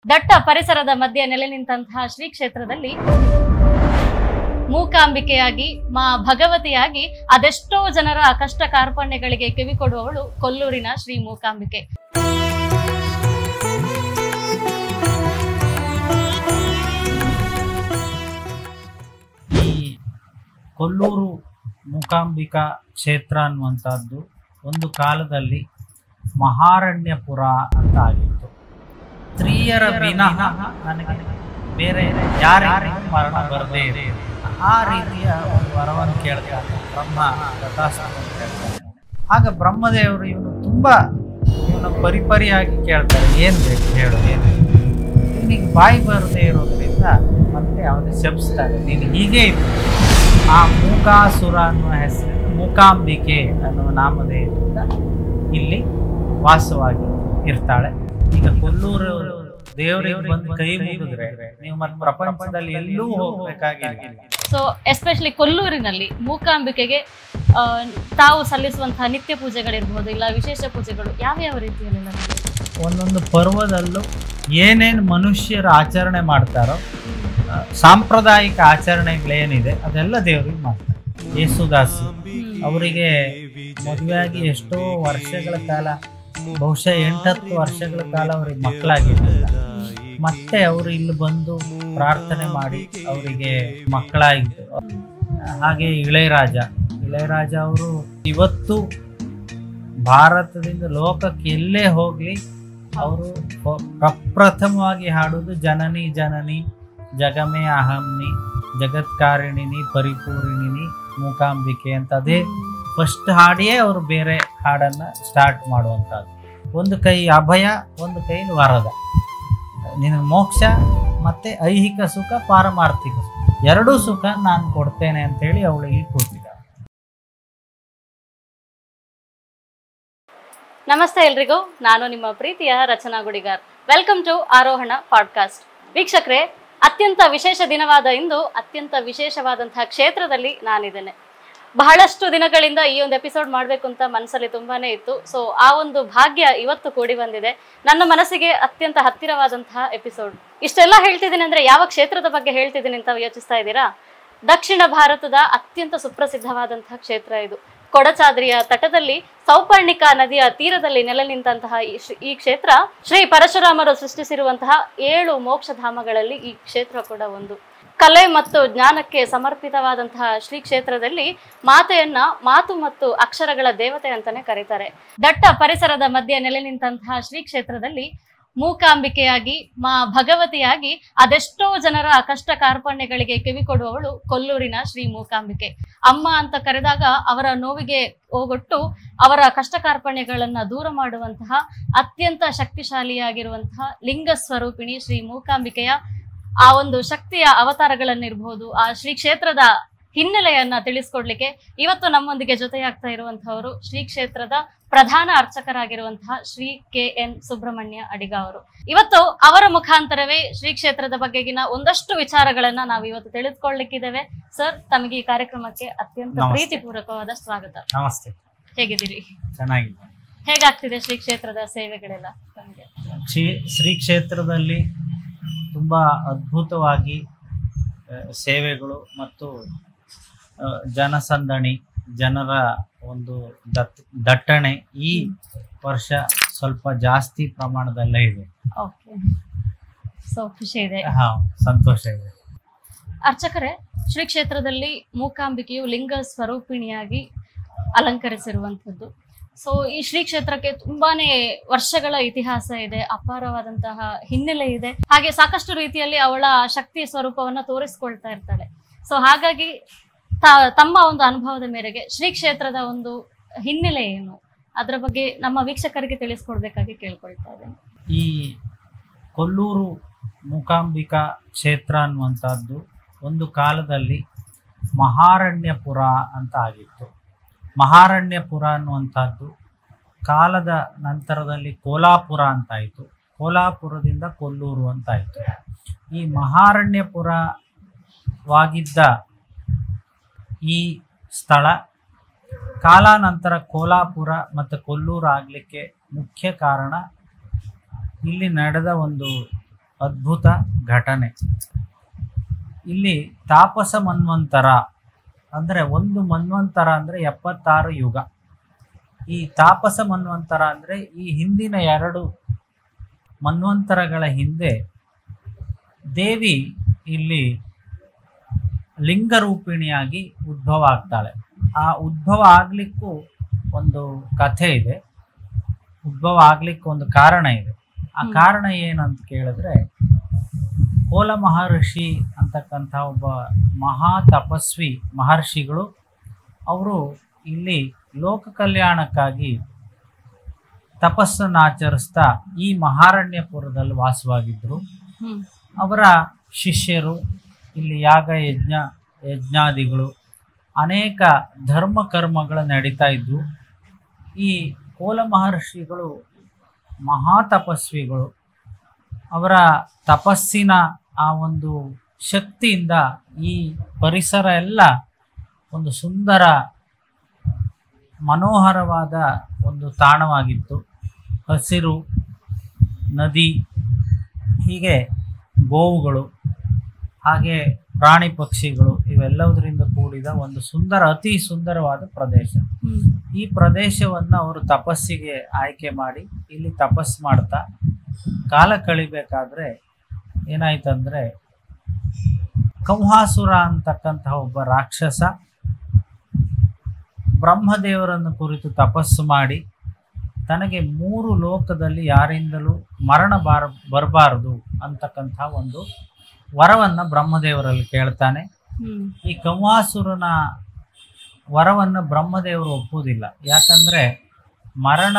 ದಟ್ಟ ಪರಿಸರದ ಮಧ್ಯೆ ನೆಲೆ ನಿಂತಹ ಶ್ರೀ ಕ್ಷೇತ್ರದಲ್ಲಿ ಮೂಕಾಂಬಿಕೆಯಾಗಿ ಮಾ ಭಗವತಿಯಾಗಿ ಅದೆಷ್ಟೋ ಜನರ ಕಷ್ಟ ಕಾರ್ಪಣ್ಯಗಳಿಗೆ ಕಿವಿ ಕೊಡುವವಳು ಕೊಲ್ಲೂರಿನ ಶ್ರೀ ಮೂಕಾಂಬಿಕೆ. ಈ ಕೊಲ್ಲೂರು ಮೂಕಾಂಬಿಕಾ ಕ್ಷೇತ್ರ ಅನ್ನುವಂಥದ್ದು ಒಂದು ಕಾಲದಲ್ಲಿ ಮಹಾರಣ್ಯಪುರ ಅಂತ ಆಗಿತ್ತು. ಸ್ತ್ರೀಯರ ವಿನಃ ನನಗೆ ಬೇರೆ ಯಾರಿಗೂ ಮರಣ ಬರದೇ ಇದೆ, ಆ ರೀತಿಯ ಒಂದು ವರವನ್ನು ಕೇಳ್ತಾನೆ ಬ್ರಹ್ಮ. ತಥಾಸ್ತುವನ್ನು ಕೇಳ್ತಾನೆ. ಆಗ ಬ್ರಹ್ಮದೇವರು ಇವನು ಪರಿಪರಿಯಾಗಿ ಕೇಳ್ತಾರೆ, ಏನ್ ಬೇಕು ಹೇಳು, ಏನು ಇವನಿಗೆ ಬಾಯಿ ಬರದೇ ಇರೋದ್ರಿಂದ ಮತ್ತೆ ಅವನು ಶಪಿಸ್ತಾರೆ, ನೀನು ಹೀಗೆ ಇತ್ತು. ಆ ಮೂಕಾಸುರ ಅನ್ನುವ ಹೆಸರು ಮೂಕಾಂಬಿಕೆ ಅನ್ನುವ ನಾಮಧೇಯದಿಂದ ಇಲ್ಲಿ ವಾಸವಾಗಿ ಇರ್ತಾಳೆ. ಈಗ ಕೊಲ್ಲೂರು ದೇವರಿಗೆ ಬಂದು ಕೈ ಮುಗಿದ್ರೆ ನೀವು ಮತ್ತೆ ಪ್ರಪಂಚದಲ್ಲಿ ಎಲ್ಲೂ ಹೋಗ್ಬೇಕಾಗಿಲ್ಲ. ಸೊ ಎಸ್ಪೆಷಲಿ ಕೊಲ್ಲೂರಿನಲ್ಲಿ ಮೂಕಾಂಬಿಕೆಗೆ ತಾವು ಸಲ್ಲಿಸುವಂತಹ ನಿತ್ಯ ಪೂಜೆಗಳಿರ್ಬೋದು, ಇಲ್ಲ ವಿಶೇಷ ಪೂಜೆಗಳು ಯಾವ್ಯಾವ ರೀತಿಯಲ್ಲಿ? ಒಂದೊಂದು ಪರ್ವದಲ್ಲೂ ಏನೇನು ಮನುಷ್ಯರು ಆಚರಣೆ ಮಾಡ್ತಾರೋ ಸಾಂಪ್ರದಾಯಿಕ ಆಚರಣೆಗಳೇನಿದೆ ಅದೆಲ್ಲ ದೇವರಿಗೆ ಮಾಡ್ತಾರೆ. ಯೇಸುದಾಸಿ ಅವರಿಗೆ ಮದುವೆಯಾಗಿ ಎಷ್ಟೋ ವರ್ಷಗಳ ಕಾಲ, ಬಹುಶಃ 8-10 ವರ್ಷಗಳ ಕಾಲ ಅವ್ರಿಗೆ ಮಕ್ಕಳಾಗಿರಲಿಲ್ಲ. ಮತ್ತೆ ಅವರು ಇಲ್ಲಿ ಬಂದು ಪ್ರಾರ್ಥನೆ ಮಾಡಿ ಅವರಿಗೆ ಮಕ್ಕಳಾಗಿತ್ತು. ಹಾಗೆ ಇಳೆಯರಾಜ ಅವರು ಇವತ್ತು ಭಾರತದಿಂದ ಲೋಕಕ್ಕೆ ಎಲ್ಲೇ ಹೋಗ್ಲಿ ಅವರು ಪ್ರಪ್ರಥಮವಾಗಿ ಹಾಡುವುದು ಜನನಿ ಜನನಿ ಜಗಮೇ ಅಹಂನಿ ಜಗತ್ಕಾರಿಣಿನಿ ಪರಿಪೂರ್ಣಿನಿ ಮೂಕಾಂಬಿಕೆ ಅಂತ. ಅದೇ ಫಸ್ಟ್ ಹಾಡಿಯೇ ಅವರು ಬೇರೆ ಹಾಡನ್ನ ಸ್ಟಾರ್ಟ್ ಮಾಡುವಂಥದ್ದು. ಒಂದು ಕೈ ಅಭಯ, ಒಂದು ಕೈ ವರದ. ನಿನಗೆ ಮೋಕ್ಷ ಮತ್ತೆ ಐಹಿಕ ಸುಖ, ಪಾರಮಾರ್ಥಿಕ ಸುಖ, ಎರಡೂ ಸುಖ ನಾನು ಕೊಡ್ತೇನೆ ಅಂತ ಹೇಳಿ ಅವಳಿಗೆ ಕೊಟ್ಟಿದ್ದಾಳೆ. ನಮಸ್ತೆ ಎಲ್ರಿಗೂ, ನಾನು ನಿಮ್ಮ ಪ್ರೀತಿಯ ರಚನಾ ಗುಡಿಗಾರ್. ವೆಲ್ಕಮ್ ಟು ಆರೋಹಣ ಪಾಡ್ಕಾಸ್ಟ್. ವೀಕ್ಷಕರೇ, ಅತ್ಯಂತ ವಿಶೇಷ ದಿನವಾದ ಇಂದು ಅತ್ಯಂತ ವಿಶೇಷವಾದಂತಹ ಕ್ಷೇತ್ರದಲ್ಲಿ ನಾನಿದ್ದೇನೆ. ಬಹಳಷ್ಟು ದಿನಗಳಿಂದ ಈ ಒಂದು ಎಪಿಸೋಡ್ ಮಾಡಬೇಕು ಅಂತ ಮನಸ್ಸಲ್ಲಿ ತುಂಬಾನೇ ಇತ್ತು. ಸೊ ಆ ಒಂದು ಭಾಗ್ಯ ಇವತ್ತು ಕೂಡಿ ಬಂದಿದೆ. ನನ್ನ ಮನಸ್ಸಿಗೆ ಅತ್ಯಂತ ಹತ್ತಿರವಾದಂತಹ ಎಪಿಸೋಡ್. ಇಷ್ಟೆಲ್ಲ ಹೇಳ್ತಿದ್ದೀನಿ ಅಂದ್ರೆ ಯಾವ ಕ್ಷೇತ್ರದ ಬಗ್ಗೆ ಹೇಳ್ತಿದ್ದೀನಿ ಅಂತ ಯೋಚಿಸ್ತಾ ಇದ್ದೀರಾ? ದಕ್ಷಿಣ ಭಾರತದ ಅತ್ಯಂತ ಸುಪ್ರಸಿದ್ಧವಾದಂತಹ ಕ್ಷೇತ್ರ ಇದು. ಕೊಡಚಾದ್ರಿಯ ತಟದಲ್ಲಿ ಸೌಪರ್ಣಿಕಾ ನದಿಯ ತೀರದಲ್ಲಿ ನೆಲೆ ನಿಂತಹ ಈ ಕ್ಷೇತ್ರ ಶ್ರೀ ಪರಶುರಾಮರು ಸೃಷ್ಟಿಸಿರುವಂತಹ 7 ಮೋಕ್ಷಧಾಮಗಳಲ್ಲಿ ಈ ಕ್ಷೇತ್ರ ಕೂಡ ಒಂದು. ಕಲೆ ಮತ್ತು ಜ್ಞಾನಕ್ಕೆ ಸಮರ್ಪಿತವಾದಂತಹ ಶ್ರೀ ಕ್ಷೇತ್ರದಲ್ಲಿ ಮಾತೆಯನ್ನ ಮಾತು ಮತ್ತು ಅಕ್ಷರಗಳ ದೇವತೆ ಅಂತಾನೆ ಕರೀತಾರೆ. ದಟ್ಟ ಪರಿಸರದ ಮಧ್ಯೆ ನೆಲೆ ನಿಂತಹ ಶ್ರೀ ಕ್ಷೇತ್ರದಲ್ಲಿ ಮೂಕಾಂಬಿಕೆಯಾಗಿ ಮಾ ಭಗವತಿಯಾಗಿ ಅದೆಷ್ಟೋ ಜನರ ಕಷ್ಟ ಕಾರ್ಪಣ್ಯಗಳಿಗೆ ಕಿವಿ ಕೊಡುವವಳು ಕೊಲ್ಲೂರಿನ ಶ್ರೀ ಮೂಕಾಂಬಿಕೆ. ಅಮ್ಮ ಅಂತ ಕರೆದಾಗ ಅವರ ನೋವಿಗೆ ಓಗೊಟ್ಟು ಅವರ ಕಷ್ಟ ಕಾರ್ಪಣ್ಯಗಳನ್ನ ದೂರ ಮಾಡುವಂತಹ ಅತ್ಯಂತ ಶಕ್ತಿಶಾಲಿಯಾಗಿರುವಂತಹ ಲಿಂಗ ಸ್ವರೂಪಿಣಿ ಶ್ರೀ ಮೂಕಾಂಬಿಕೆಯ ಆ ಒಂದು ಶಕ್ತಿಯ ಅವತಾರಗಳನ್ನಿರ್ಬಹುದು, ಆ ಶ್ರೀ ಕ್ಷೇತ್ರದ ಹಿನ್ನೆಲೆಯನ್ನ ತಿಳಿಸ್ಕೊಡ್ಲಿಕ್ಕೆ ಇವತ್ತು ನಮ್ಮೊಂದಿಗೆ ಜೊತೆಯಾಗ್ತಾ ಇರುವಂತಹವರು ಶ್ರೀ ಕ್ಷೇತ್ರದ ಪ್ರಧಾನ ಅರ್ಚಕರಾಗಿರುವಂತಹ ಶ್ರೀ KN ಸುಬ್ರಹ್ಮಣ್ಯ ಅಡಿಗ ಅವರು. ಇವತ್ತು ಅವರ ಮುಖಾಂತರವೇ ಶ್ರೀ ಕ್ಷೇತ್ರದ ಬಗೆಗಿನ ಒಂದಷ್ಟು ವಿಚಾರಗಳನ್ನ ನಾವು ಇವತ್ತು ತಿಳಿದುಕೊಳ್ಳಲಿಕ್ಕಿದ್ದೇವೆ. ಸರ್, ತಮಗೆ ಈ ಕಾರ್ಯಕ್ರಮಕ್ಕೆ ಅತ್ಯಂತ ಪ್ರೀತಿಪೂರ್ವಕವಾದ ಸ್ವಾಗತ. ನಮಸ್ತೆ. ಹೇಗಿದ್ದೀರಿ? ಚೆನ್ನಾಗಿದೆ. ಹೇಗಾಗ್ತಿದೆ ಶ್ರೀ ಕ್ಷೇತ್ರದ ಸೇವೆಗಳೆಲ್ಲ? ಶ್ರೀ ಕ್ಷೇತ್ರದಲ್ಲಿ ತುಂಬಾ ಅದ್ಭುತವಾಗಿ ಸೇವೆಗಳು ಮತ್ತು ಜನಸಂದಣಿ, ಜನರ ಒಂದು ದಟ್ಟಣೆ ಈ ವರ್ಷ ಸ್ವಲ್ಪ ಜಾಸ್ತಿ ಪ್ರಮಾಣದಲ್ಲೇ ಇದೆ. ಓಕೆ, ಸೊ ಖುಷಿ ಇದೆ. ಸಂತೋಷ ಇದೆ. ಅರ್ಚಕರೇ, ಶ್ರೀ ಕ್ಷೇತ್ರದಲ್ಲಿ ಮೂಕಾಂಬಿಕೆಯು ಲಿಂಗ ಸ್ವರೂಪಿಣಿಯಾಗಿ ಅಲಂಕರಿಸಿರುವಂಥದ್ದು. ಸೊ ಈ ಶ್ರೀ ಕ್ಷೇತ್ರಕ್ಕೆ ತುಂಬಾನೇ ವರ್ಷಗಳ ಇತಿಹಾಸ ಇದೆ, ಅಪಾರವಾದಂತಹ ಹಿನ್ನೆಲೆ ಇದೆ. ಹಾಗೆ ಸಾಕಷ್ಟು ರೀತಿಯಲ್ಲಿ ಅವಳ ಶಕ್ತಿಯ ಸ್ವರೂಪವನ್ನ ತೋರಿಸ್ಕೊಳ್ತಾ ಇರ್ತಾಳೆ. ಸೊ ಹಾಗಾಗಿ ತಮ್ಮ ಒಂದು ಅನುಭವದ ಮೇರೆಗೆ ಶ್ರೀ ಕ್ಷೇತ್ರದ ಒಂದು ಹಿನ್ನೆಲೆ ಏನು, ಅದರ ಬಗ್ಗೆ ನಮ್ಮ ವೀಕ್ಷಕರಿಗೆ ತಿಳಿಸ್ಕೊಡ್ಬೇಕಾಗಿ ಕೇಳ್ಕೊಳ್ತಾ ಇದ್ದೇನೆ. ಈ ಕೊಲ್ಲೂರು ಮೂಕಾಂಬಿಕಾ ಕ್ಷೇತ್ರ ಅನ್ನುವಂಥದ್ದು ಒಂದು ಕಾಲದಲ್ಲಿ ಮಹಾರಣ್ಯಪುರ ಅಂತ ಆಗಿತ್ತು. ಮಹಾರಣ್ಯಪುರ ಅನ್ನುವಂಥದ್ದು ಕಾಲದ ನಂತರದಲ್ಲಿ ಕೋಲಾಪುರ ಅಂತಾಯಿತು. ಕೋಲಾಪುರದಿಂದ ಕೊಲ್ಲೂರು ಅಂತಾಯಿತು. ಈ ಮಹಾರಣ್ಯಪುರವಾಗಿದ್ದ ಈ ಸ್ಥಳ ಕಾಲಾನಂತರ ಕೋಲಾಪುರ ಮತ್ತು ಕೊಲ್ಲೂರು ಆಗಲಿಕ್ಕೆ ಮುಖ್ಯ ಕಾರಣ ಇಲ್ಲಿ ನಡೆದ ಒಂದು ಅದ್ಭುತ ಘಟನೆ. ಇಲ್ಲಿ ತಾಪಸ ಮನ್ವಂತರ ಅಂದರೆ ಒಂದು ಮನ್ವಂತರ ಅಂದರೆ 76 ಯುಗ. ಈ ತಾಪಸ ಮನ್ವಂತರ ಅಂದರೆ ಈ ಹಿಂದಿನ 2 ಮನ್ವಂತರಗಳ ಹಿಂದೆ ದೇವಿ ಇಲ್ಲಿ ಲಿಂಗರೂಪಿಣಿಯಾಗಿ ಉದ್ಭವ ಆಗ್ತಾಳೆ. ಆ ಉದ್ಭವ ಆಗ್ಲಿಕ್ಕೂ ಒಂದು ಕಥೆ ಇದೆ, ಉದ್ಭವ ಆಗ್ಲಿಕ್ಕೆ ಒಂದು ಕಾರಣ ಇದೆ. ಆ ಕಾರಣ ಏನಂತ ಕೇಳಿದ್ರೆ, ಕೋಲ ಮಹರ್ಷಿ ಅಂತಕ್ಕಂಥ ಒಬ್ಬ ಮಹಾ ತಪಸ್ವಿ ಮಹರ್ಷಿಗಳು, ಅವರು ಇಲ್ಲಿ ಲೋಕ ಕಲ್ಯಾಣಕ್ಕಾಗಿ ತಪಸ್ಸನ್ನು ಆಚರಿಸ್ತಾ ಈ ಮಹಾರಣ್ಯಪುರದಲ್ಲಿ ವಾಸವಾಗಿದ್ದರು. ಅವರ ಶಿಷ್ಯರು ಇಲ್ಲಿ ಯಾಗ ಯಜ್ಞಾದಿಗಳು ಅನೇಕ ಧರ್ಮ ಕರ್ಮಗಳು ನಡೀತಾ ಇದ್ವು. ಈ ಕೋಲ ಮಹರ್ಷಿಗಳು ಮಹಾ ತಪಸ್ವಿಗಳು. ಅವರ ತಪಸ್ಸಿನ ಆ ಒಂದು ಶಕ್ತಿಯಿಂದ ಈ ಪರಿಸರ ಎಲ್ಲ ಒಂದು ಸುಂದರ ಮನೋಹರವಾದ ಒಂದು ತಾಣವಾಗಿತ್ತು. ಹಸಿರು, ನದಿ, ಹೀಗೆ ಗೋವುಗಳು, ಹಾಗೆ ಪ್ರಾಣಿ ಪಕ್ಷಿಗಳು, ಇವೆಲ್ಲದರಿಂದ ಕೂಡಿದ ಒಂದು ಅತಿ ಸುಂದರವಾದ ಪ್ರದೇಶ. ಈ ಪ್ರದೇಶವನ್ನು ಅವರು ತಪಸ್ಸಿಗೆ ಆಯ್ಕೆ ಮಾಡಿ ಇಲ್ಲಿ ತಪಸ್ಸು ಮಾಡ್ತಾ ಕಾಲ ಕಳಿಬೇಕಾದ್ರೆ ಏನಾಯ್ತಂದ್ರೆ, ಕಂಹಾಸುರ ಅಂತಕ್ಕಂತಹ ಒಬ್ಬ ರಾಕ್ಷಸ ಬ್ರಹ್ಮದೇವರನ್ನು ಕುರಿತು ತಪಸ್ಸು ಮಾಡಿ ತನಗೆ 3 ಲೋಕದಲ್ಲಿ ಯಾರಿಂದಲೂ ಮರಣ ಬರಬಾರದು ಅಂತಕ್ಕಂಥ ಒಂದು ವರವನ್ನು ಬ್ರಹ್ಮದೇವರಲ್ಲಿ ಕೇಳ್ತಾನೆ. ಈ ಕಂಹಾಸುರನ ವರವನ್ನು ಬ್ರಹ್ಮದೇವರು ಒಪ್ಪುವುದಿಲ್ಲ. ಯಾಕಂದ್ರೆ ಮರಣ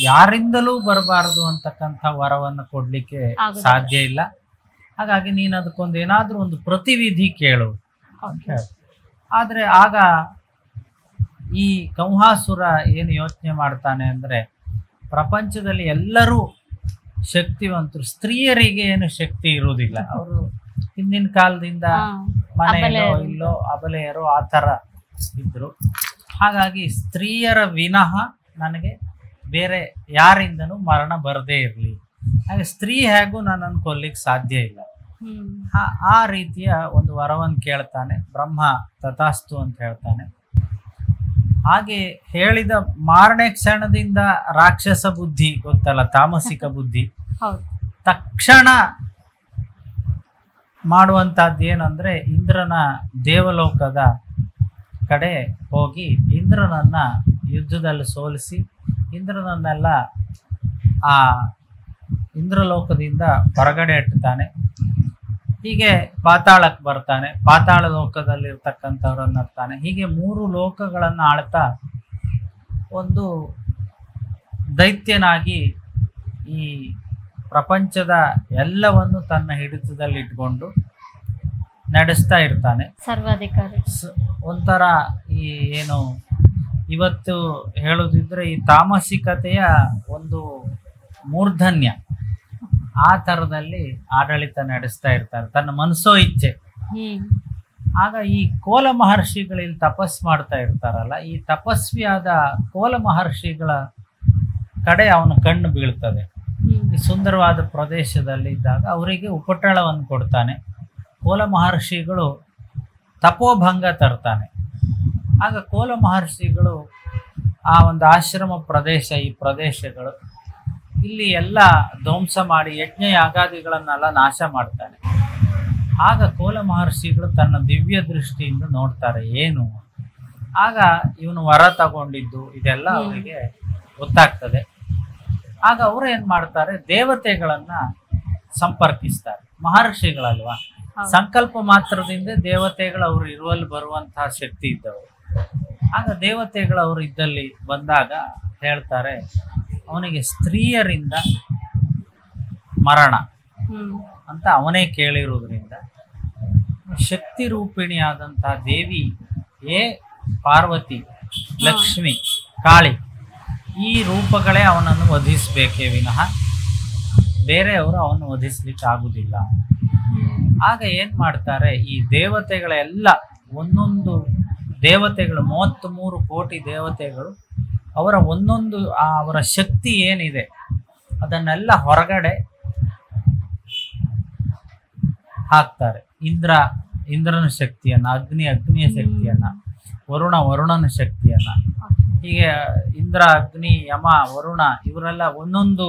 ಯಾರಿಂದಲೂ ಬರಬಾರದು ಅಂತಕ್ಕಂಥ ವರವನ್ನು ಕೊಡ್ಲಿಕ್ಕೆ ಸಾಧ್ಯ ಇಲ್ಲ. ಹಾಗಾಗಿ ನೀನು ಅದಕ್ಕೊಂದು ಏನಾದ್ರೂ ಒಂದು ಪ್ರತಿವಿಧಿ ಕೇಳು ಅಂತ ಹೇಳಿ. ಆದ್ರೆ ಆಗ ಈ ಕಂಹಾಸುರ ಏನು ಯೋಚನೆ ಮಾಡ್ತಾನೆ ಅಂದ್ರೆ, ಪ್ರಪಂಚದಲ್ಲಿ ಎಲ್ಲರೂ ಶಕ್ತಿವಂತರು, ಸ್ತ್ರೀಯರಿಗೆ ಏನು ಶಕ್ತಿ ಇರುವುದಿಲ್ಲ. ಅವರು ಹಿಂದಿನ ಕಾಲದಿಂದ ಮನೆಯಲ್ಲೋ ಇಲ್ಲೋ ಅಬಲೆಯರು ಆ ಥರ ಇದ್ರು. ಹಾಗಾಗಿ ಸ್ತ್ರೀಯರ ವಿನಃ ನನಗೆ ಬೇರೆ ಯಾರಿಂದನೂ ಮರಣ ಬರದೇ ಇರಲಿ, ಹಾಗೆ ಸ್ತ್ರೀ ಹೇಗೂ ನನ್ನನ್ನು ಕೊಲ್ಲಿಕ್ಕೆ ಸಾಧ್ಯ ಇಲ್ಲ. ಆ ರೀತಿಯ ಒಂದು ವರವನ್ನು ಕೇಳ್ತಾನೆ. ಬ್ರಹ್ಮ ತಥಾಸ್ತು ಅಂತ ಹೇಳ್ತಾನೆ. ಹಾಗೆ ಹೇಳಿದ ಮಾರನೇ ಕ್ಷಣದಿಂದ ರಾಕ್ಷಸ ಬುದ್ಧಿ ಗೊತ್ತಲ್ಲ, ತಾಮಸಿಕ ಬುದ್ಧಿ, ತಕ್ಷಣ ಮಾಡುವಂತಹದ್ದು ಏನಂದ್ರೆ, ಇಂದ್ರನ ದೇವಲೋಕದ ಕಡೆ ಹೋಗಿ ಇಂದ್ರನನ್ನ ಯುದ್ಧದಲ್ಲಿ ಸೋಲಿಸಿ ಇಂದ್ರನನ್ನೆಲ್ಲ ಆ ಇಂದ್ರಲೋಕದಿಂದ ಹೊರಗಡೆ ಇಡ್ತಾನೆ. ಹೀಗೆ ಪಾತಾಳಕ್ಕೆ ಬರ್ತಾನೆ, ಪಾತಾಳ ಲೋಕದಲ್ಲಿರ್ತಕ್ಕಂಥವ್ರನ್ನ ಇರ್ತಾನೆ. ಹೀಗೆ 3 ಲೋಕಗಳನ್ನು ಆಳ್ತಾ ಒಂದು ದೈತ್ಯನಾಗಿ ಈ ಪ್ರಪಂಚದ ಎಲ್ಲವನ್ನು ತನ್ನ ಹಿಡಿತದಲ್ಲಿ ಇಟ್ಕೊಂಡು ನಡೆಸ್ತಾ ಇರ್ತಾನೆ. ಸರ್ವಾಧಿಕಾರಿ. ಒಂಥರ ಈ ಏನು ಇವತ್ತು ಹೇಳುದಿದ್ರೆ ಈ ತಾಮಸಿಕತೆಯ ಒಂದು ಮೂರ್ಧನ್ಯ, ಆ ಥರದಲ್ಲಿ ಆಡಳಿತ ನಡೆಸ್ತಾ ಇರ್ತಾರೆ, ತನ್ನ ಮನಸೋ ಇಚ್ಛೆ. ಆಗ ಈ ಕೋಲ ಮಹರ್ಷಿಗಳಲ್ಲಿ ತಪಸ್ ಮಾಡ್ತಾ ಇರ್ತಾರಲ್ಲ, ಈ ತಪಸ್ವಿಯಾದ ಕೋಲ ಮಹರ್ಷಿಗಳ ಕಡೆ ಅವನ ಕಣ್ಣು ಬೀಳ್ತದೆ. ಈ ಸುಂದರವಾದ ಪ್ರದೇಶದಲ್ಲಿ ಇದ್ದಾಗ ಅವರಿಗೆ ಉಪಟಳವನ್ನು ಕೊಡ್ತಾನೆ. ಕೋಲ ಮಹರ್ಷಿಗಳು ತಪೋಭಂಗ ತರ್ತಾನೆ. ಆಗ ಕೋಲ ಮಹರ್ಷಿಗಳು ಆ ಒಂದು ಆಶ್ರಮ ಪ್ರದೇಶ, ಈ ಪ್ರದೇಶಗಳು ಇಲ್ಲಿ ಎಲ್ಲ ಧ್ವಂಸ ಮಾಡಿ ಯಜ್ಞ ಯಾಗಾದಿಗಳನ್ನೆಲ್ಲ ನಾಶ ಮಾಡ್ತಾನೆ. ಆಗ ಕೋಲ ಮಹರ್ಷಿಗಳು ತನ್ನ ದಿವ್ಯ ದೃಷ್ಟಿಯಿಂದ ನೋಡ್ತಾರೆ ಏನು. ಆಗ ಇವನು ವರ ತಗೊಂಡಿದ್ದು ಇದೆಲ್ಲ ಅವರಿಗೆ ಗೊತ್ತಾಗ್ತದೆ. ಆಗ ಅವರು ಏನ್ ಮಾಡ್ತಾರೆ, ದೇವತೆಗಳನ್ನ ಸಂಪರ್ಕಿಸ್ತಾರೆ. ಮಹರ್ಷಿಗಳಲ್ವಾ, ಸಂಕಲ್ಪ ಮಾತ್ರದಿಂದ ದೇವತೆಗಳು ಅವರು ಇರುವಲ್ಲಿ ಬರುವಂತಹ ಶಕ್ತಿ ಇದ್ದವರು. ಆಗ ದೇವತೆಗಳು ಅವರು ಇದ್ದಲ್ಲಿ ಬಂದಾಗ ಹೇಳ್ತಾರೆ, ಅವನಿಗೆ ಸ್ತ್ರೀಯರಿಂದ ಮರಣ ಅಂತ ಅವನೇ ಕೇಳಿರುವುದರಿಂದ ಶಕ್ತಿ ರೂಪಿಣಿಯಾದಂತಹ ದೇವಿ ಪಾರ್ವತಿ, ಲಕ್ಷ್ಮಿ, ಕಾಳಿ ಈ ರೂಪಗಳೇ ಅವನನ್ನು ವಧಿಸಬೇಕೇ ವಿನಃ ಬೇರೆಯವರು ಅವನು ವಧಿಸ್ಲಿಕ್ಕೆ ಆಗುದಿಲ್ಲ. ಆಗ ಏನ್ ಮಾಡ್ತಾರೆ, ಈ ದೇವತೆಗಳೆಲ್ಲ ಒಂದೊಂದು ದೇವತೆಗಳು 33 ಕೋಟಿ ದೇವತೆಗಳು ಅವರ ಒಂದೊಂದು ಅವರ ಶಕ್ತಿ ಏನಿದೆ ಅದನ್ನೆಲ್ಲ ಹೊರಗಡೆ ಹಾಕ್ತಾರೆ. ಇಂದ್ರನ ಶಕ್ತಿಯನ್ನ, ಅಗ್ನಿಯ ಶಕ್ತಿಯನ್ನ, ವರುಣನ ಶಕ್ತಿಯನ್ನ. ಹೀಗೆ ಇಂದ್ರ, ಅಗ್ನಿ, ಯಮ, ವರುಣ ಇವರೆಲ್ಲ ಒಂದೊಂದು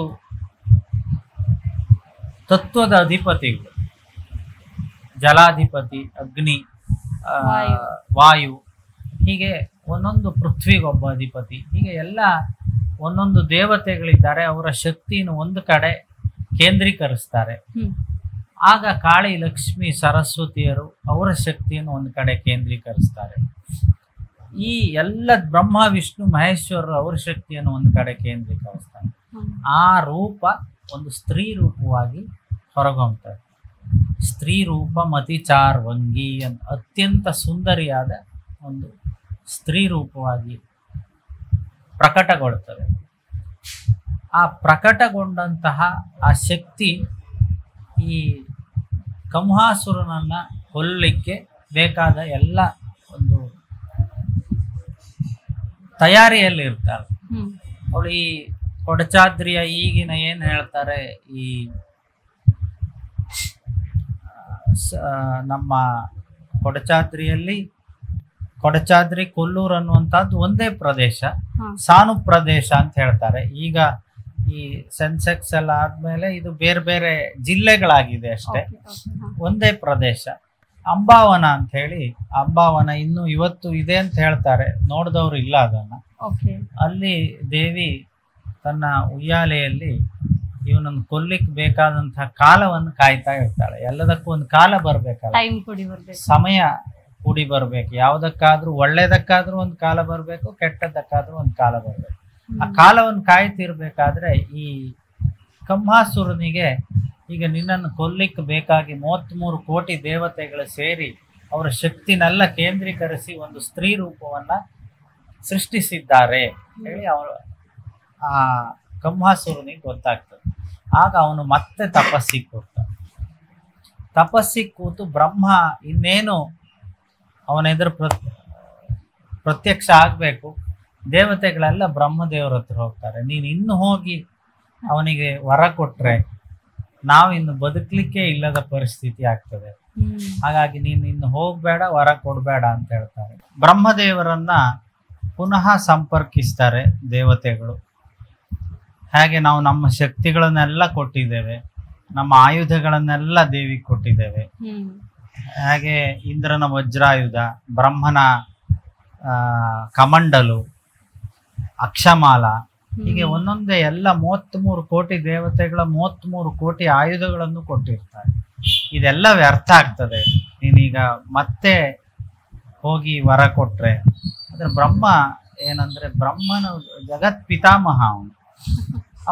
ತತ್ವದ ಅಧಿಪತಿಗಳು. ಜಲಾಧಿಪತಿ ಅಗ್ನಿ, ವಾಯು, ಹೀಗೆ ಒಂದೊಂದು ಪೃಥ್ವಿಗೊಬ್ಬ ಅಧಿಪತಿ. ಹೀಗೆ ಎಲ್ಲ ಒಂದೊಂದು ದೇವತೆಗಳಿದ್ದಾರೆ. ಅವರ ಶಕ್ತಿಯನ್ನು ಒಂದು ಕಡೆ ಕೇಂದ್ರೀಕರಿಸ್ತಾರೆ. ಆಗ ಕಾಳಿ, ಲಕ್ಷ್ಮಿ, ಸರಸ್ವತಿಯರು ಅವರ ಶಕ್ತಿಯನ್ನು ಒಂದು ಕಡೆ ಕೇಂದ್ರೀಕರಿಸ್ತಾರೆ. ಈ ಎಲ್ಲ ಬ್ರಹ್ಮ, ವಿಷ್ಣು, ಮಹೇಶ್ವರರು ಅವರ ಶಕ್ತಿಯನ್ನು ಒಂದು ಕಡೆ ಕೇಂದ್ರೀಕರಿಸ್ತಾರೆ. ಆ ರೂಪ ಒಂದು ಸ್ತ್ರೀ ರೂಪವಾಗಿ ಹೊರಗೊಮ್ತಾರೆ. ಸ್ತ್ರೀ ರೂಪ ಮತಿ ಚಾರ್ವಂಗಿ ಅಂತ ಅತ್ಯಂತ ಸುಂದರಿಯಾದ ಒಂದು ಸ್ತ್ರೀ ರೂಪವಾಗಿ ಪ್ರಕಟಗೊಳ್ತದೆ. ಆ ಪ್ರಕಟಗೊಂಡಂತಹ ಆ ಶಕ್ತಿ ಈ ಕಂಹಾಸುರನನ್ನ ಕೊಲ್ಲಲಿಕ್ಕೆ ಬೇಕಾದ ಎಲ್ಲ ಒಂದು ತಯಾರಿಯಲ್ಲಿ ಇರ್ತಾರೆ. ಅವಳು ಈ ಕೊಡಚಾದ್ರಿಯ ಈಗಿನ ಏನು ಹೇಳ್ತಾರೆ, ಈ ನಮ್ಮ ಕೊಡಚಾದ್ರಿ ಕೊಲ್ಲೂರು ಅನ್ನುವಂಥದ್ದು ಒಂದೇ ಪ್ರದೇಶ, ಸಾನು ಪ್ರದೇಶ ಅಂತ ಹೇಳ್ತಾರೆ. ಈಗ ಈ ಸೆನ್ಸೆಕ್ಸ್ ಎಲ್ಲ ಆದ್ಮೇಲೆ ಇದು ಬೇರೆ ಬೇರೆ ಜಿಲ್ಲೆಗಳಾಗಿದೆ ಅಷ್ಟೇ, ಒಂದೇ ಪ್ರದೇಶ. ಅಂಬಾವನ ಅಂತ ಹೇಳಿ, ಅಂಬಾವನ ಇನ್ನು ಇವತ್ತು ಇದೆ ಅಂತ ಹೇಳ್ತಾರೆ, ನೋಡಿದವರು ಇಲ್ಲ ಅದನ್ನ. ಅಲ್ಲಿ ದೇವಿ ತನ್ನ ಉಯ್ಯಾಲೆಯಲ್ಲಿ ಇವನನ್ನು ಕೊಲ್ಲಿಕ್ ಬೇಕಾದಂತಹ ಕಾಲವನ್ನು ಕಾಯ್ತಾ ಇರ್ತಾಳೆ. ಎಲ್ಲದಕ್ಕೂ ಒಂದು ಕಾಲ ಬರ್ಬೇಕಲ್ಲ, ಸಮಯ ಕೂಡಿ ಬರ್ಬೇಕು. ಯಾವುದಕ್ಕಾದ್ರೂ ಒಳ್ಳೇದಕ್ಕಾದ್ರೂ ಒಂದು ಕಾಲ ಬರ್ಬೇಕು, ಕೆಟ್ಟದಕ್ಕಾದ್ರೂ ಒಂದು ಕಾಲ ಬರ್ಬೇಕು. ಆ ಕಾಲವನ್ನು ಕಾಯ್ತಿರ್ಬೇಕಾದ್ರೆ ಈ ಕಂಹಾಸುರನಿಗೆ ಈಗ ನಿನ್ನನ್ನು ಕೊಲ್ಲಿಕ್ಕೆ ಬೇಕಾಗಿ 33 ಕೋಟಿ ದೇವತೆಗಳು ಸೇರಿ ಅವರ ಶಕ್ತಿನೆಲ್ಲ ಕೇಂದ್ರೀಕರಿಸಿ ಒಂದು ಸ್ತ್ರೀ ರೂಪವನ್ನ ಸೃಷ್ಟಿಸಿದ್ದಾರೆ ಹೇಳಿ ಅವರು ಆ ಕಂಹಾಸುರನಿಗೆ ಗೊತ್ತಾಗ್ತದೆ. ಆಗ ಅವನು ಮತ್ತೆ ತಪಸ್ಸಿಗೆ ಕೂರ್ತಾನೆ. ತಪಸ್ಸಿಗೆ ಕೂತು ಬ್ರಹ್ಮ ಇನ್ನೇನು ಅವನ ಎದುರು ಪ್ರತ್ಯಕ್ಷ ಆಗ್ಬೇಕು. ದೇವತೆಗಳೆಲ್ಲ ಬ್ರಹ್ಮದೇವರ ಹತ್ರ ಹೋಗ್ತಾರೆ. ನೀನು ಇನ್ನು ಹೋಗಿ ಅವನಿಗೆ ವರ ಕೊಟ್ರೆ ನಾವಿನ್ನು ಬದುಕಲಿಕ್ಕೆ ಇಲ್ಲದ ಪರಿಸ್ಥಿತಿ ಆಗ್ತದೆ. ಹಾಗಾಗಿ ನೀನು ಇನ್ನು ಹೋಗ್ಬೇಡ, ವರ ಕೊಡ್ಬೇಡ ಅಂತ ಹೇಳ್ತಾರೆ. ಬ್ರಹ್ಮದೇವರನ್ನ ಪುನಃ ಸಂಪರ್ಕಿಸ್ತಾರೆ ದೇವತೆಗಳು. ಹಾಗೆ ನಾವು ನಮ್ಮ ಶಕ್ತಿಗಳನ್ನೆಲ್ಲ ಕೊಟ್ಟಿದ್ದೇವೆ, ನಮ್ಮ ಆಯುಧಗಳನ್ನೆಲ್ಲ ದೇವಿಗೆ ಕೊಟ್ಟಿದ್ದೇವೆ. ಹಾಗೆ ಇಂದ್ರನ ವಜ್ರಾಯುಧ, ಬ್ರಹ್ಮನ ಕಮಂಡಲು, ಅಕ್ಷಮಾಲ, ಹೀಗೆ ಒಂದೊಂದೇ ಎಲ್ಲ 33 ಕೋಟಿ ದೇವತೆಗಳ 33 ಕೋಟಿ ಆಯುಧಗಳನ್ನು ಕೊಟ್ಟಿರ್ತಾರೆ. ಇದೆಲ್ಲ ವ್ಯರ್ಥ ಆಗ್ತದೆ ನೀನೀಗ ಮತ್ತೆ ಹೋಗಿ ವರ ಕೊಟ್ರೆ. ಅಂದ್ರೆ ಬ್ರಹ್ಮ ಏನಂದ್ರೆ ಬ್ರಹ್ಮನ ಜಗತ್ ಪಿತಾಮಹ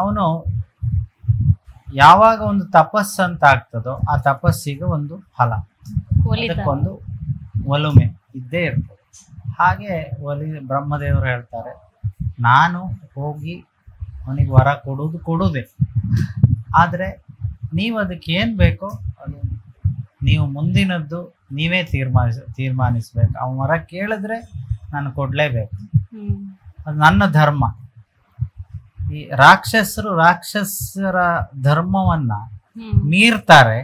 ಅವನು ಯಾವಾಗ ಒಂದು ತಪಸ್ಸು ಅಂತ ಆಗ್ತದೋ ಆ ತಪಸ್ಸಿಗೆ ಒಂದು ಫಲ, ಅದಕ್ಕೊಂದು ಒಲುಮೆ ಇದ್ದೇ ಇರ್ತದೆ. ಹಾಗೆ ಬ್ರಹ್ಮದೇವರು ಹೇಳ್ತಾರೆ, ನಾನು ಹೋಗಿ ಅವನಿಗೆ ವರ ಕೊಡುವುದೇ, ಆದರೆ ನೀವು ಅದಕ್ಕೆ ಏನು ಬೇಕೋ ಅದು ನೀವು ಮುಂದಿನದ್ದು ನೀವೇ ತೀರ್ಮಾನಿಸ್ಬೇಕು. ಅವನ ವರ ಕೇಳಿದ್ರೆ ನಾನು ಕೊಡಲೇಬೇಕು, ಅದು ನನ್ನ ಧರ್ಮ. ಈ ರಾಕ್ಷಸರ ಧರ್ಮವನ್ನ ಮೀರ್ತಾರೆ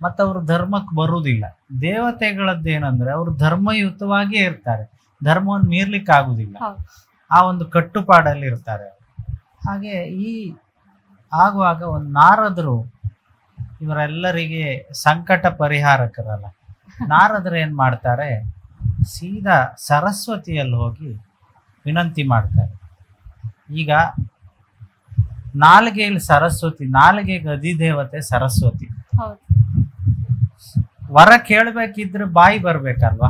ಮತ್ತು ಅವ್ರ ಧರ್ಮಕ್ಕೆ ಬರುವುದಿಲ್ಲ. ದೇವತೆಗಳದ್ದೇನಂದ್ರೆ ಅವರು ಧರ್ಮಯುತವಾಗಿಯೇ ಇರ್ತಾರೆ, ಧರ್ಮವನ್ನು ಮೀರ್ಲಿಕ್ಕೆ ಆಗುದಿಲ್ಲ, ಆ ಒಂದು ಕಟ್ಟುಪಾಡಲ್ಲಿ ಇರ್ತಾರೆ. ಹಾಗೆ ಈ ಆಗುವಾಗ ಒಂದು ನಾರದರು ಇವರೆಲ್ಲರಿಗೆ ಸಂಕಟ ಪರಿಹಾರಕರಲ್ಲ. ನಾರದರು ಏನ್ ಮಾಡ್ತಾರೆ, ಸೀದಾ ಸರಸ್ವತಿಯಲ್ಲಿ ಹೋಗಿ ವಿನಂತಿ ಮಾಡ್ತಾರೆ. ಈಗ ನಾಲಿಗೆಯಲ್ಲಿ ಸರಸ್ವತಿ, ನಾಲಿಗೆಗೆ ಅಧಿದೇವತೆ ಸರಸ್ವತಿ. ವರ ಕೇಳಬೇಕಿದ್ರೆ ಬಾಯಿ ಬರ್ಬೇಕಲ್ವಾ,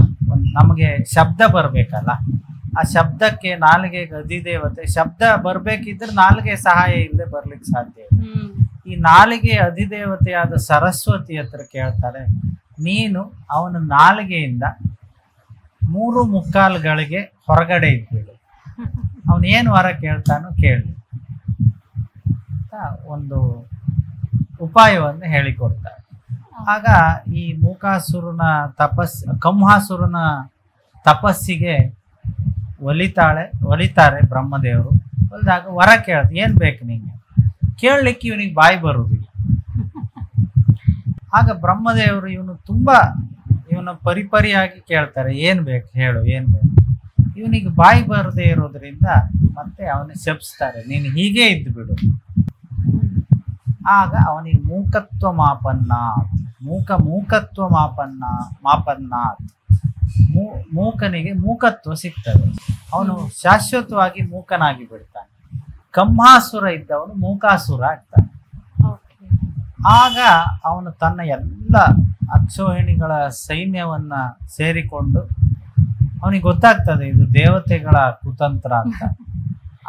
ನಮಗೆ ಶಬ್ದ ಬರ್ಬೇಕಲ್ಲ. ಆ ಶಬ್ದಕ್ಕೆ ನಾಲಿಗೆಗೆ ಅಧಿದೇವತೆ, ಶಬ್ದ ಬರ್ಬೇಕಿದ್ರೆ ನಾಲಿಗೆ ಸಹಾಯ ಇಲ್ಲದೆ ಬರ್ಲಿಕ್ಕೆ ಸಾಧ್ಯ ಇಲ್ಲ. ಈ ನಾಲಿಗೆ ಅಧಿದೇವತೆಯಾದ ಸರಸ್ವತಿ ಹತ್ರ ಕೇಳ್ತಾರೆ, ನೀನು ಅವನ ನಾಲಿಗೆಯಿಂದ 3/4 ಹೊರಗಡೆ ಇದ್ಬಿಡು, ಅವನು ಏನು ವರ ಕೇಳ್ತಾನೋ ಕೇಳಿ ಅಂತ ಒಂದು ಉಪಾಯವನ್ನು ಹೇಳಿಕೊಡ್ತಾರೆ. ಆಗ ಈ ಕಂಹಾಸುರನ ತಪಸ್ಸಿಗೆ ಒಲಿತಾರೆ ಬ್ರಹ್ಮದೇವರು. ಒಲಿದಾಗ ವರ ಕೇಳ್ತ, ಏನ್ ಬೇಕು ನಿಂಗೆ ಕೇಳಲಿಕ್ಕೆ ಇವನಿಗೆ ಬಾಯಿ ಬರುವುದಿಲ್ಲ. ಆಗ ಬ್ರಹ್ಮದೇವರು ಇವನ ಪರಿಪರಿಯಾಗಿ ಕೇಳ್ತಾರೆ, ಏನ್ ಬೇಕು ಹೇಳು, ಏನ್ ಬೇಕು. ಇವನಿಗೆ ಬಾಯಿ ಬರದೇ ಇರೋದ್ರಿಂದ ಮತ್ತೆ ಅವನಿಗೆ ಶಪಿಸ್ತಾರೆ, ನೀನು ಹೀಗೆ ಇದ್ದು ಬಿಡು. ಆಗ ಅವನಿಗೆ ಮೂಕತ್ವ ಮಾಪನ್ನಾತ್ ಮೂಕನಿಗೆ ಮೂಕತ್ವ ಸಿಗ್ತದೆ. ಅವನು ಶಾಶ್ವತವಾಗಿ ಮೂಕನಾಗಿ ಬಿಡ್ತಾನೆ. ಕಂಹಾಸುರ ಇದ್ದವನು ಮೂಕಾಸುರ ಆಗ್ತಾನೆ. ಆಗ ಅವನು ತನ್ನ ಎಲ್ಲ ಅಕ್ಷೋಹಿಣಿಗಳ ಸೈನ್ಯವನ್ನ ಸೇರಿಕೊಂಡು, ಅವನಿಗೆ ಗೊತ್ತಾಗ್ತದೆ ಇದು ದೇವತೆಗಳ ಕುತಂತ್ರ ಅಂತ.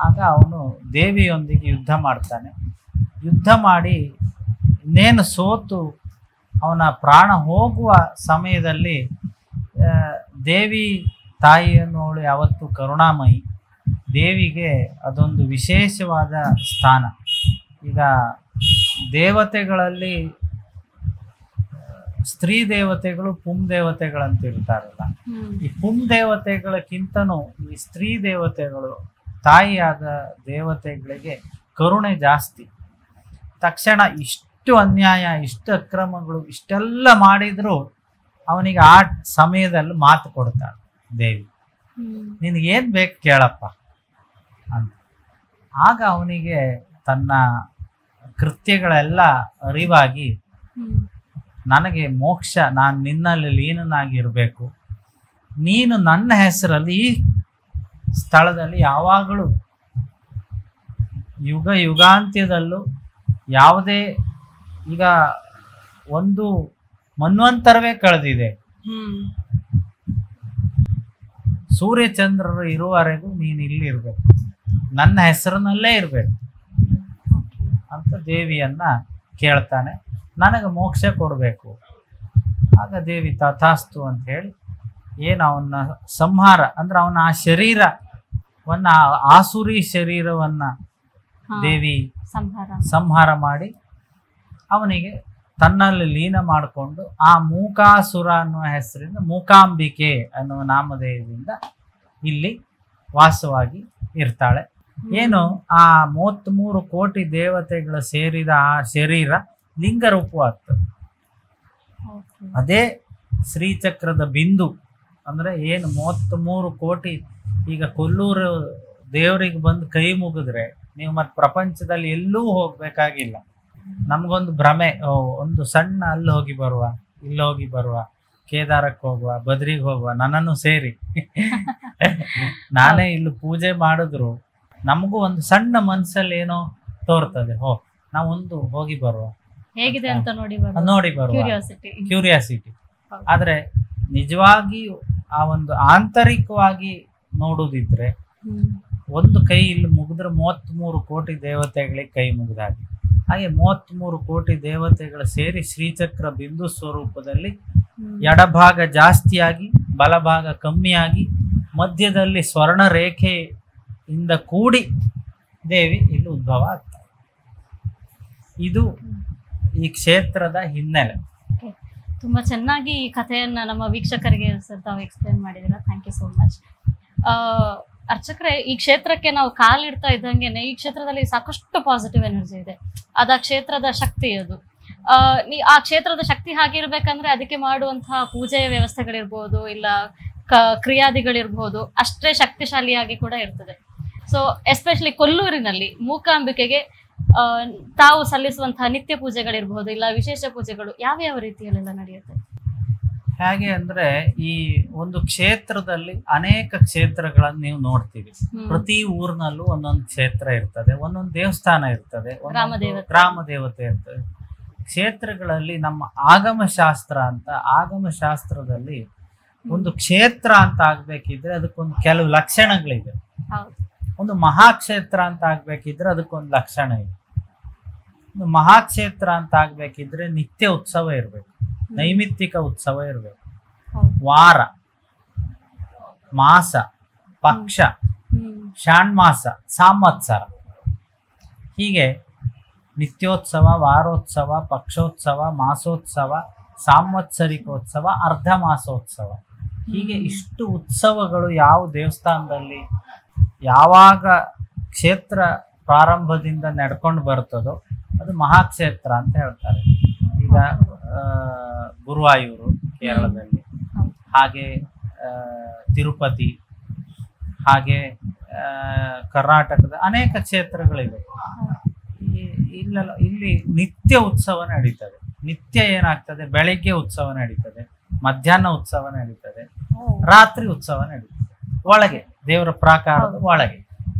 ಆಗ ಅವನು ದೇವಿಯೊಂದಿಗೆ ಯುದ್ಧ ಮಾಡ್ತಾನೆ. ಯುದ್ಧ ಮಾಡಿ ಇನ್ನೇನು ಸೋತು ಅವನ ಪ್ರಾಣ ಹೋಗುವ ಸಮಯದಲ್ಲಿ ದೇವಿ ತಾಯಿಯನ್ನೋಳು ಯಾವತ್ತು ಕರುಣಾಮಯಿ. ದೇವಿಗೆ ಅದೊಂದು ವಿಶೇಷವಾದ ಸ್ಥಾನ. ಈಗ ದೇವತೆಗಳಲ್ಲಿ ಸ್ತ್ರೀ ದೇವತೆಗಳು ಪುಂ ದೇವತೆಗಳಂತ ಇರ್ತಾರಲ್ಲ, ಈ ಪುಂ ದೇವತೆಗಳಕ್ಕಿಂತನೂ ಈ ಸ್ತ್ರೀ ದೇವತೆಗಳು, ತಾಯಿಯಾದ ದೇವತೆಗಳಿಗೆ ಕರುಣೆ ಜಾಸ್ತಿ. ತಕ್ಷಣ ಇಷ್ಟು ಅನ್ಯಾಯ, ಇಷ್ಟು ಅಕ್ರಮಗಳು, ಇಷ್ಟೆಲ್ಲ ಮಾಡಿದ್ರು ಅವನಿಗೆ ಆ ಸಮಯದಲ್ಲಿ ಮಾತು ಕೊಡ್ತಾಳೆ ದೇವಿ, ನಿನಗೇನ್ ಬೇಕು ಕೇಳಪ್ಪ ಅಂತ. ಆಗ ಅವನಿಗೆ ತನ್ನ ಕೃತ್ಯಗಳೆಲ್ಲ ಅರಿವಾಗಿ, ನನಗೆ ಮೋಕ್ಷ, ನಾನು ನಿನ್ನಲ್ಲಿ ಲೀನನಾಗಿರ್ಬೇಕು, ನೀನು ನನ್ನ ಹೆಸರಲ್ಲಿ ಈ ಸ್ಥಳದಲ್ಲಿ ಯಾವಾಗಲೂ ಯುಗಾಂತ್ಯದಲ್ಲೂ ಯಾವುದೇ, ಈಗ ಒಂದು ಮನ್ವಂತರವೇ ಕಳೆದಿದೆ, ಸೂರ್ಯಚಂದ್ರರು ಇರುವವರೆಗೂ ನೀನು ಇಲ್ಲಿ ಇರ್ಬೇಕು, ನನ್ನ ಹೆಸರಿನಲ್ಲೇ ಇರ್ಬೇಕು ಅಂತ ದೇವಿಯನ್ನ ಕೇಳ್ತಾನೆ. ನನಗೆ ಮೋಕ್ಷ ಕೊಡಬೇಕು. ಆಗ ದೇವಿ ತಥಾಸ್ತು ಅಂತ ಹೇಳಿ ಅವನ ಸಂಹಾರ ಅಂದ್ರೆ ಅವನ ಆ ಶರೀರವನ್ನ, ಆಸುರಿ ಶರೀರವನ್ನ ದೇವಿ ಸಂಹಾರ ಮಾಡಿ ಅವನಿಗೆ ತನ್ನಲ್ಲಿ ಲೀನ ಮಾಡಿಕೊಂಡು ಆ ಮೂಕಾಸುರ ಅನ್ನುವ ಹೆಸರಿಂದ ಮೂಕಾಂಬಿಕೆ ಅನ್ನುವ ನಾಮಧೇಯದಿಂದ ಇಲ್ಲಿ ವಾಸವಾಗಿ ಇರ್ತಾಳೆ. ಆ 33 ಕೋಟಿ ದೇವತೆಗಳು ಸೇರಿದ ಆ ಶರೀರ ಲಿಂಗರೂಪವಾಗ್ತದೆ. ಅದೇ ಶ್ರೀಚಕ್ರದ ಬಿಂದು. ಅಂದ್ರೆ 33 ಕೋಟಿ, ಈಗ ಕೊಲ್ಲೂರು ದೇವರಿಗೆ ಬಂದು ಕೈ ಮುಗಿದ್ರೆ ನೀವು ಮತ್ತೆ ಪ್ರಪಂಚದಲ್ಲಿ ಎಲ್ಲೂ ಹೋಗ್ಬೇಕಾಗಿಲ್ಲ. ನಮ್ಗೊಂದು ಭ್ರಮೆ, ಒಂದು ಸಣ್ಣ ಅಲ್ಲಿ ಹೋಗಿ ಬರುವ, ಇಲ್ಲಿ ಹೋಗಿ ಬರುವ, ಕೇದಾರಕ್ಕೆ ಹೋಗುವ, ಬದ್ರಿಗೆ ಹೋಗುವ, ನನ್ನನ್ನು ಸೇರಿ ನಾನೇ ಇಲ್ಲಿ ಪೂಜೆ ಮಾಡಿದ್ರು ನಮಗೂ ಒಂದು ಸಣ್ಣ ಮನ್ಸಲ್ಲಿ ಏನೋ ತೋರ್ತದೆ, ನಾವೊಂದು ಹೋಗಿ ಬರುವ, ಹೇಗಿದೆ ಅಂತ ನೋಡಿ ಬರುವ ಕ್ಯೂರಿಯಾಸಿಟಿ. ಆದ್ರೆ ನಿಜವಾಗಿ ಆ ಒಂದು ಆಂತರಿಕವಾಗಿ ನೋಡುದಿದ್ರೆ ಒಂದು ಕೈ ಇಲ್ಲಿ ಮುಗಿದ್ರೆ 33 ಕೋಟಿ ದೇವತೆಗಳಿಗೆ ಕೈ ಮುಗಿದಾಗೆ. ಹಾಗೆ 33 ಕೋಟಿ ದೇವತೆಗಳು ಸೇರಿ ಶ್ರೀಚಕ್ರ ಬಿಂದು ಸ್ವರೂಪದಲ್ಲಿ ಎಡಭಾಗ ಜಾಸ್ತಿಯಾಗಿ ಬಲಭಾಗ ಕಮ್ಮಿಯಾಗಿ ಮಧ್ಯದಲ್ಲಿ ಸ್ವರ್ಣ ರೇಖೆಯಿಂದ ಕೂಡಿ ದೇವಿ ಇಲ್ಲಿ ಉದ್ಭವ ಆಗ್ತಾರೆ. ಇದು ಈ ಕ್ಷೇತ್ರದ ಹಿನ್ನೆಲೆ. ತುಂಬಾ ಚೆನ್ನಾಗಿ ಈ ಕಥೆಯನ್ನ ನಮ್ಮ ವೀಕ್ಷಕರಿಗೆ ತಾವು ಎಕ್ಸ್ಪ್ಲೇನ್ ಮಾಡಿದಿರ. Thank you so much. ಅರ್ಚಕರೇ, ಈ ಕ್ಷೇತ್ರಕ್ಕೆ ನಾವು ಕಾಲಿಡ್ತಾ ಇದ್ದಂಗೆನೆ ಈ ಕ್ಷೇತ್ರದಲ್ಲಿ ಸಾಕಷ್ಟು ಪಾಸಿಟಿವ್ ಎನರ್ಜಿ ಇದೆ. ಅದ ಕ್ಷೇತ್ರದ ಶಕ್ತಿ ಅದು. ಆ ಕ್ಷೇತ್ರದ ಶಕ್ತಿ ಹಾಗಿರ್ಬೇಕಂದ್ರೆ ಅದಕ್ಕೆ ಮಾಡುವಂತಹ ಪೂಜೆಯ ವ್ಯವಸ್ಥೆಗಳಿರ್ಬೋದು, ಇಲ್ಲ ಕ್ರಿಯಾದಿಗಳಿರ್ಬೋದು, ಅಷ್ಟೇ ಶಕ್ತಿಶಾಲಿಯಾಗಿ ಕೂಡ ಇರ್ತದೆ. ಸೊ ಎಸ್ಪೆಷಲಿ ಕೊಲ್ಲೂರಿನಲ್ಲಿ ಮೂಕಾಂಬಿಕೆಗೆ ತಾವು ಸಲ್ಲಿಸುವಂತಹ ನಿತ್ಯ ಪೂಜೆಗಳಿರ್ಬೋದು, ಇಲ್ಲ ವಿಶೇಷ ಪೂಜೆಗಳು ಯಾವ ರೀತಿಯಲ್ಲೆಲ್ಲ ನಡೆಯುತ್ತೆ? ಹೇಗೆ ಅಂದ್ರೆ, ಈ ಒಂದು ಕ್ಷೇತ್ರದಲ್ಲಿ ಅನೇಕ ಕ್ಷೇತ್ರಗಳನ್ನು ನೀವು ನೋಡ್ತೀವಿ. ಪ್ರತಿ ಊರಿನಲ್ಲೂ ಒಂದೊಂದು ಕ್ಷೇತ್ರ ಇರ್ತದೆ, ಒಂದೊಂದು ದೇವಸ್ಥಾನ ಇರ್ತದೆ, ಗ್ರಾಮ ದೇವತೆ ಇರ್ತದೆ. ಕ್ಷೇತ್ರಗಳಲ್ಲಿ ನಮ್ಮ ಆಗಮಶಾಸ್ತ್ರ ಅಂತ, ಆಗಮಶಾಸ್ತ್ರದಲ್ಲಿ ಒಂದು ಕ್ಷೇತ್ರ ಅಂತ ಆಗ್ಬೇಕಿದ್ರೆ ಅದಕ್ಕೊಂದು ಕೆಲವು ಲಕ್ಷಣಗಳಿದೆ. ಒಂದು ಮಹಾಕ್ಷೇತ್ರ ಅಂತ ಆಗ್ಬೇಕಿದ್ರೆ ಅದಕ್ಕೊಂದು ಲಕ್ಷಣ ಇದೆ. ಒಂದು ಮಹಾಕ್ಷೇತ್ರ ಅಂತ ಆಗ್ಬೇಕಿದ್ರೆ ನಿತ್ಯ ಉತ್ಸವ ಇರ್ಬೇಕು, ನೈಮಿತ್ತಿಕ ಉತ್ಸವ ಇರಬೇಕು, ವಾರ, ಮಾಸ, ಪಕ್ಷ, ಷಾಣ್ಮಾಸ, ಸಂವತ್ಸರ, ಹೀಗೆ ನಿತ್ಯೋತ್ಸವ, ವಾರೋತ್ಸವ, ಪಕ್ಷೋತ್ಸವ, ಮಾಸೋತ್ಸವ, ಸಾಂವತ್ಸರಿಕೋತ್ಸವ, ಅರ್ಧ ಮಾಸೋತ್ಸವ, ಹೀಗೆ ಇಷ್ಟು ಉತ್ಸವಗಳು ಯಾವ ದೇವಸ್ಥಾನದಲ್ಲಿ ಯಾವಾಗ ಕ್ಷೇತ್ರ ಪ್ರಾರಂಭದಿಂದ ನಡ್ಕೊಂಡು ಬರ್ತದೋ ಅದು ಮಹಾಕ್ಷೇತ್ರ ಅಂತ ಹೇಳ್ತಾರೆ. ಈಗ ಗುರುವಾಯೂರು ಕೇರಳದಲ್ಲಿ, ಹಾಗೆ ತಿರುಪತಿ, ಹಾಗೆ ಕರ್ನಾಟಕದ ಅನೇಕ ಕ್ಷೇತ್ರಗಳಿವೆ. ಇಲ್ಲಿ ನಿತ್ಯ ಉತ್ಸವ ನಡೀತದೆ. ನಿತ್ಯ ಏನಾಗ್ತದೆ, ಬೆಳಿಗ್ಗೆ ಉತ್ಸವ ನಡೀತದೆ, ಮಧ್ಯಾಹ್ನ ಉತ್ಸವ ನಡೀತದೆ, ರಾತ್ರಿ ಉತ್ಸವ ನಡೀತದೆ. ಒಳಗೆ ದೇವರ ಪ್ರಾಕಾರದ ಒಳಗೆ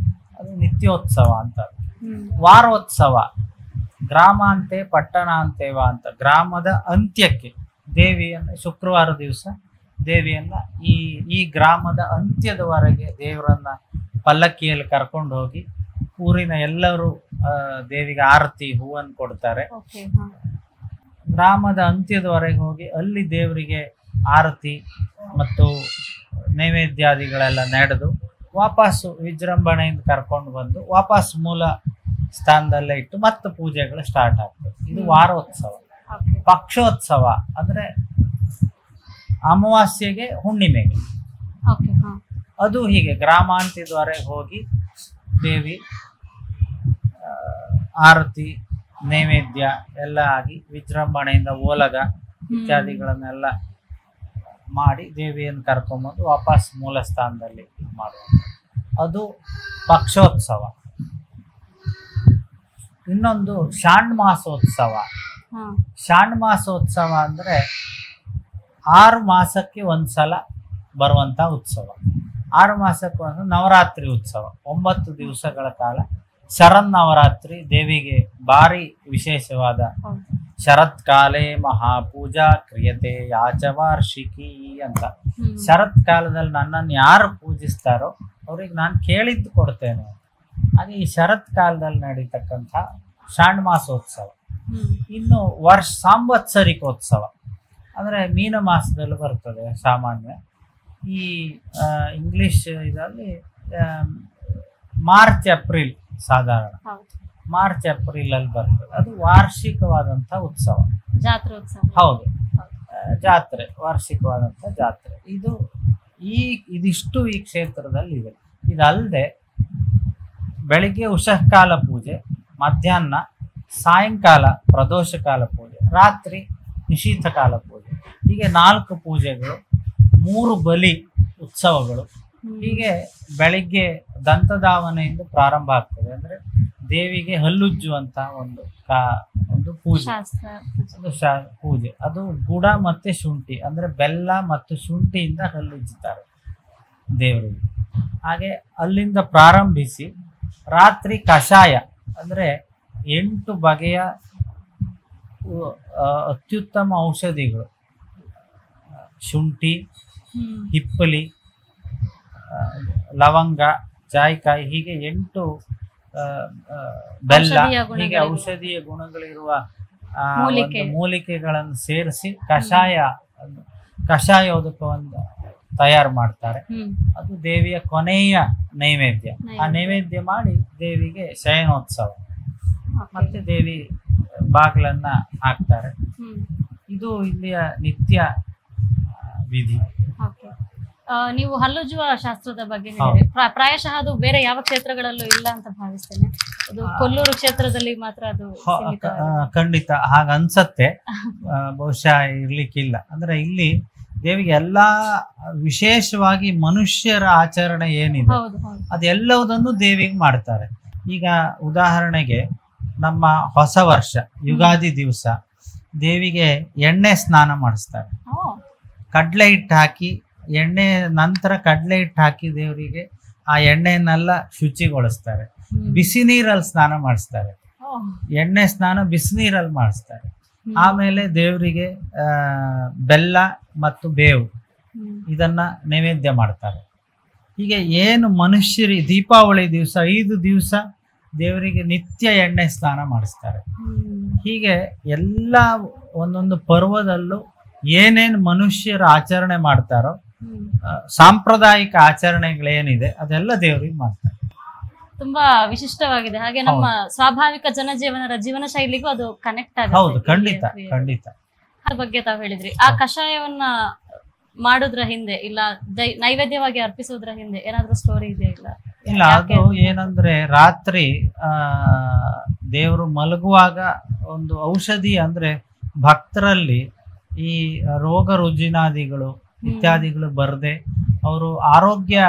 ಅದು ನಿತ್ಯೋತ್ಸವ ಅಂತ. ವಾರೋತ್ಸವ, ಗ್ರಾಮಾಂತೆ ಪಟ್ಟಣಾಂತೇವ ಅಂತ, ಗ್ರಾಮದ ಅಂತ್ಯಕ್ಕೆ ದೇವಿಯನ್ನ ಶುಕ್ರವಾರ ದಿವಸ ದೇವಿಯನ್ನ ಈ ಗ್ರಾಮದ ಅಂತ್ಯದವರೆಗೆ ದೇವರನ್ನ ಪಲ್ಲಕ್ಕಿಯಲ್ಲಿ ಕರ್ಕೊಂಡು ಹೋಗಿ ಊರಿನ ಎಲ್ಲರೂ ದೇವಿಗೆ ಆರತಿ ಹೂವನ್ನು ಕೊಡ್ತಾರೆ. ಗ್ರಾಮದ ಅಂತ್ಯದವರೆಗೆ ಹೋಗಿ ಅಲ್ಲಿ ದೇವರಿಗೆ ಆರತಿ ಮತ್ತು ನೈವೇದ್ಯಾದಿಗಳೆಲ್ಲ ನಡೆದು ವಾಪಸ್ಸು ವಿಜೃಂಭಣೆಯಿಂದ ಕರ್ಕೊಂಡು ಬಂದು ವಾಪಸ್ ಮೂಲ ಸ್ಥಾನದಲ್ಲೇ ಇಟ್ಟು ಮತ್ತೆ ಪೂಜೆಗಳು ಸ್ಟಾರ್ಟ್ ಆಗ್ತದೆ. ಇದು ವಾರೋತ್ಸವ. ಪಕ್ಷೋತ್ಸವ ಅಂದ್ರೆ ಅಮಾವಾಸ್ಯೆಗೆ ಹುಣ್ಣಿಮೆಗೆ, ಅದು ಹೀಗೆ ಗ್ರಾಮಾಂತ್ಯದವರೆಗೆ ಹೋಗಿ ದೇವಿ ಆರತಿ ನೈವೇದ್ಯ ಎಲ್ಲ ಆಗಿ ವಿಜೃಂಭಣೆಯಿಂದ ಓಲಗ ಇತ್ಯಾದಿಗಳನ್ನೆಲ್ಲ ಮಾಡಿ ದೇವಿಯನ್ನು ಕರ್ಕೊಂಬಂದು ವಾಪಸ್ ಮೂಲ ಸ್ಥಾನದಲ್ಲಿ ಮಾಡುವುದು, ಅದು ಪಕ್ಷೋತ್ಸವ. ಇನ್ನೊಂದು ಷಾಣ್ಮಾಸೋತ್ಸವ. ಷಾಣ್ಮಾಸೋತ್ಸವ ಅಂದ್ರೆ 6 ಮಾಸಕ್ಕೆ ಒಂದ್ಸಲ ಬರುವಂತ ಉತ್ಸವ. 6 ಮಾಸಕ್ಕೆ ಒಂದು ನವರಾತ್ರಿ ಉತ್ಸವ, 9 ದಿವಸಗಳ ಕಾಲ ಶರನ್ನವರಾತ್ರಿ ದೇವಿಗೆ ಭಾರಿ ವಿಶೇಷವಾದ. ಶರತ್ಕಾಲೇ ಮಹಾಪೂಜಾ ಕ್ರಿಯತೆ ಯಾಚ ವಾರ್ಷಿಕಿ ಅಂತ. ಶರತ್ ಕಾಲದಲ್ಲಿ ನನ್ನನ್ನು ಯಾರು ಪೂಜಿಸ್ತಾರೋ ಅವ್ರಿಗೆ ನಾನು ಕೇಳಿದ್ದು ಕೊಡ್ತೇನೆ. ಹಾಗೆ ಈ ಶರತ್ ಕಾಲದಲ್ಲಿ ನಡೀತಕ್ಕಂಥ ಷಾಣ್ಮಾಸೋತ್ಸವ. ಇನ್ನು ಸಾಂವತ್ಸರಿಕೋತ್ಸವ ಅಂದ್ರೆ ಮೀನ ಮಾಸದಲ್ಲಿ ಬರ್ತದೆ. ಸಾಮಾನ್ಯ ಈ ಇಂಗ್ಲಿಷ್ ಇದರಲ್ಲಿ ಮಾರ್ಚ್ ಏಪ್ರಿಲ್, ಸಾಧಾರಣ ಮಾರ್ಚ್ ಏಪ್ರಿಲ್ ಅಲ್ಲಿ ಬರ್ತದೆ. ಅದು ವಾರ್ಷಿಕವಾದಂತ ಉತ್ಸವ, ಜಾತ್ರೆ ಉತ್ಸವ. ಹೌದು, ಜಾತ್ರೆ, ವಾರ್ಷಿಕವಾದಂತ ಜಾತ್ರೆ. ಇದಿಷ್ಟು ಈ ಕ್ಷೇತ್ರದಲ್ಲಿ ಇದೆ. ಇದಲ್ಲದೆ ಬೆಳಿಗ್ಗೆ ಉಷಃಕಾಲ ಪೂಜೆ, ಮಧ್ಯಾಹ್ನ ಸಾಯಂಕಾಲ ಪ್ರದೋಷ ಕಾಲ ಪೂಜೆ, ರಾತ್ರಿ ನಿಶೀಥ ಕಾಲ ಪೂಜೆ. ಹೀಗೆ 4 ಪೂಜೆಗಳು, 3 ಬಲಿ ಉತ್ಸವಗಳು. ಹೀಗೆ ಬೆಳಿಗ್ಗೆ ದಂತಧಾವನೆಯಿಂದ ಪ್ರಾರಂಭ ಆಗ್ತದೆ. ಅಂದ್ರೆ ದೇವಿಗೆ ಹಲ್ಲುಜ್ಜುವಂತ ಒಂದು ಪೂಜೆ, ಪೂಜೆ. ಅದು ಗುಡ ಮತ್ತೆ ಶುಂಠಿ ಅಂದ್ರೆ ಬೆಲ್ಲ ಮತ್ತು ಶುಂಠಿಯಿಂದ ಹಲ್ಲುಜ್ಜುತ್ತಾರೆ ದೇವರಿಗೆ. ಹಾಗೆ ಅಲ್ಲಿಂದ ಪ್ರಾರಂಭಿಸಿ ರಾತ್ರಿ ಕಷಾಯ ಅಂದ್ರೆ 8 ಬಗೆಯ ಅತ್ಯುತ್ತಮ ಔಷಧಿಗಳು, ಶುಂಠಿ, ಹಿಪ್ಪಲಿ, ಲವಂಗ, ಜಾಯಿಕಾಯಿ, ಹೀಗೆ 8 ಬೆಲ್ಲ, ಹೀಗೆ ಔಷಧೀಯ ಗುಣಗಳಿರುವ ಮೂಲಿಕೆಗಳನ್ನು ಸೇರಿಸಿ ಕಷಾಯೋದಕವನ್ನು ತಯಾರು ಮಾಡ್ತಾರೆ. ಅದು ದೇವಿಯ ಕೊನೆಯ ನೈವೇದ್ಯ. ಆ ನೈವೇದ್ಯ ಮಾಡಿ ದೇವಿಗೆ ಶಯನೋತ್ಸವ, ಮತ್ತೆ ದೇವಿ ಬಾಗಿಲನ್ನ ಹಾಕ್ತಾರೆ. ಇದು ಇಲ್ಲಿಯ ನಿತ್ಯ ವಿಧಿ. ನೀವು ಹಲ್ಲುಜ್ಜುವ ಶಾಸ್ತ್ರದ ಬಗ್ಗೆ ಹೇಳಿದ್ರೆ ಪ್ರಾಯಶಃ ಅದು ಬೇರೆ ಯಾವ ಕ್ಷೇತ್ರಗಳಲ್ಲೂ ಇಲ್ಲ ಅಂತ ಭಾವಿಸ್ತೇನೆ. ಅದು ಕೊಲ್ಲೂರು ಕ್ಷೇತ್ರದಲ್ಲಿ ಮಾತ್ರ ಅದು ಖಂಡಿತ ಹಾಗನ್ಸತ್ತೆ. ಬಹುಶಃ ಇರ್ಲಿಕ್ಕಿಲ್ಲ. ಅಂದ್ರೆ ಇಲ್ಲಿ ದೇವಿಗೆ ಎಲ್ಲಾ ವಿಶೇಷವಾಗಿ ಮನುಷ್ಯರ ಆಚರಣೆ ಏನಿದೆ ಅದೆಲ್ಲವುದನ್ನು ದೇವಿಗೆ ಮಾಡ್ತಾರೆ. ಈಗ ಉದಾಹರಣೆಗೆ ನಮ್ಮ ಹೊಸ ವರ್ಷ ಯುಗಾದಿ ದಿವಸ ದೇವಿಗೆ ಎಣ್ಣೆ ಸ್ನಾನ ಮಾಡಿಸ್ತಾರೆ. ಕಡ್ಲೆ ಹಿಟ್ಟು ಹಾಕಿ, ಎಣ್ಣೆ ನಂತರ ಕಡ್ಲೆ ಹಿಟ್ಟು ಹಾಕಿ ದೇವರಿಗೆ ಆ ಎಣ್ಣೆಯನ್ನೆಲ್ಲ ಶುಚಿಗೊಳಿಸ್ತಾರೆ. ಬಿಸಿ ನೀರಲ್ಲಿ ಸ್ನಾನ ಮಾಡಿಸ್ತಾರೆ. ಎಣ್ಣೆ ಸ್ನಾನ ಬಿಸಿ ನೀರಲ್ಲಿ ಮಾಡಿಸ್ತಾರೆ. ಆಮೇಲೆ ದೇವರಿಗೆ ಬೆಲ್ಲ ಮತ್ತು ಬೇವು ಇದನ್ನ ನೈವೇದ್ಯ ಮಾಡ್ತಾರೆ. ಹೀಗೆ ಏನು ಮನುಷ್ಯರಿ ದೀಪಾವಳಿ ದಿವಸ 5 ದಿವಸ ದೇವರಿಗೆ ನಿತ್ಯ ಎಣ್ಣೆ ಸ್ನಾನ ಮಾಡಿಸ್ತಾರೆ. ಹೀಗೆ ಎಲ್ಲ ಒಂದೊಂದು ಪರ್ವದಲ್ಲೂ ಏನೇನು ಮನುಷ್ಯರು ಆಚರಣೆ ಮಾಡ್ತಾರೋ ಸಾಂಪ್ರದಾಯಿಕ ಆಚರಣೆಗಳೇನಿದೆ ಅದೆಲ್ಲ ದೇವರಿಗೆ ಮಾಡ್ತಾರೆ. ತುಂಬಾ ವಿಶಿಷ್ಟವಾಗಿದೆ. ಹಾಗೆ ನಮ್ಮ ಸ್ವಾಭಾವಿಕ ಜನಜೀವನದ ಜೀವನ ಶೈಲಿಗೂ ಅದು ಕನೆಕ್ಟ್ ಆಗುತ್ತೆ. ಹೌದು, ಖಂಡಿತ ಖಂಡಿತ. ಅದ್ರ ಬಗ್ಗೆ ತಾವು ಹೇಳಿದ್ರಿ. ಆ ಕಷಾಯವನ್ನ ಮಾಡುದ್ರ ಹಿಂದೆ ಇಲ್ಲ ನೈವೇದ್ಯವಾಗಿ ಅರ್ಪಿಸೋದ್ರ ಹಿಂದೆ ಏನಾದ್ರೂ ಸ್ಟೋರಿ ಇದೆಯಾ? ಇಲ್ಲ, ಅದು ಏನಂದ್ರೆ ರಾತ್ರಿ ದೇವರು ಮಲಗುವಾಗ ಒಂದು ಔಷಧಿ ಅಂದ್ರೆ ಭಕ್ತರಲ್ಲಿ ಈ ರೋಗ ರುಜಿನಾದಿಗಳು ಇತ್ಯಾದಿಗಳು ಬರದೆ ಅವರು ಆರೋಗ್ಯ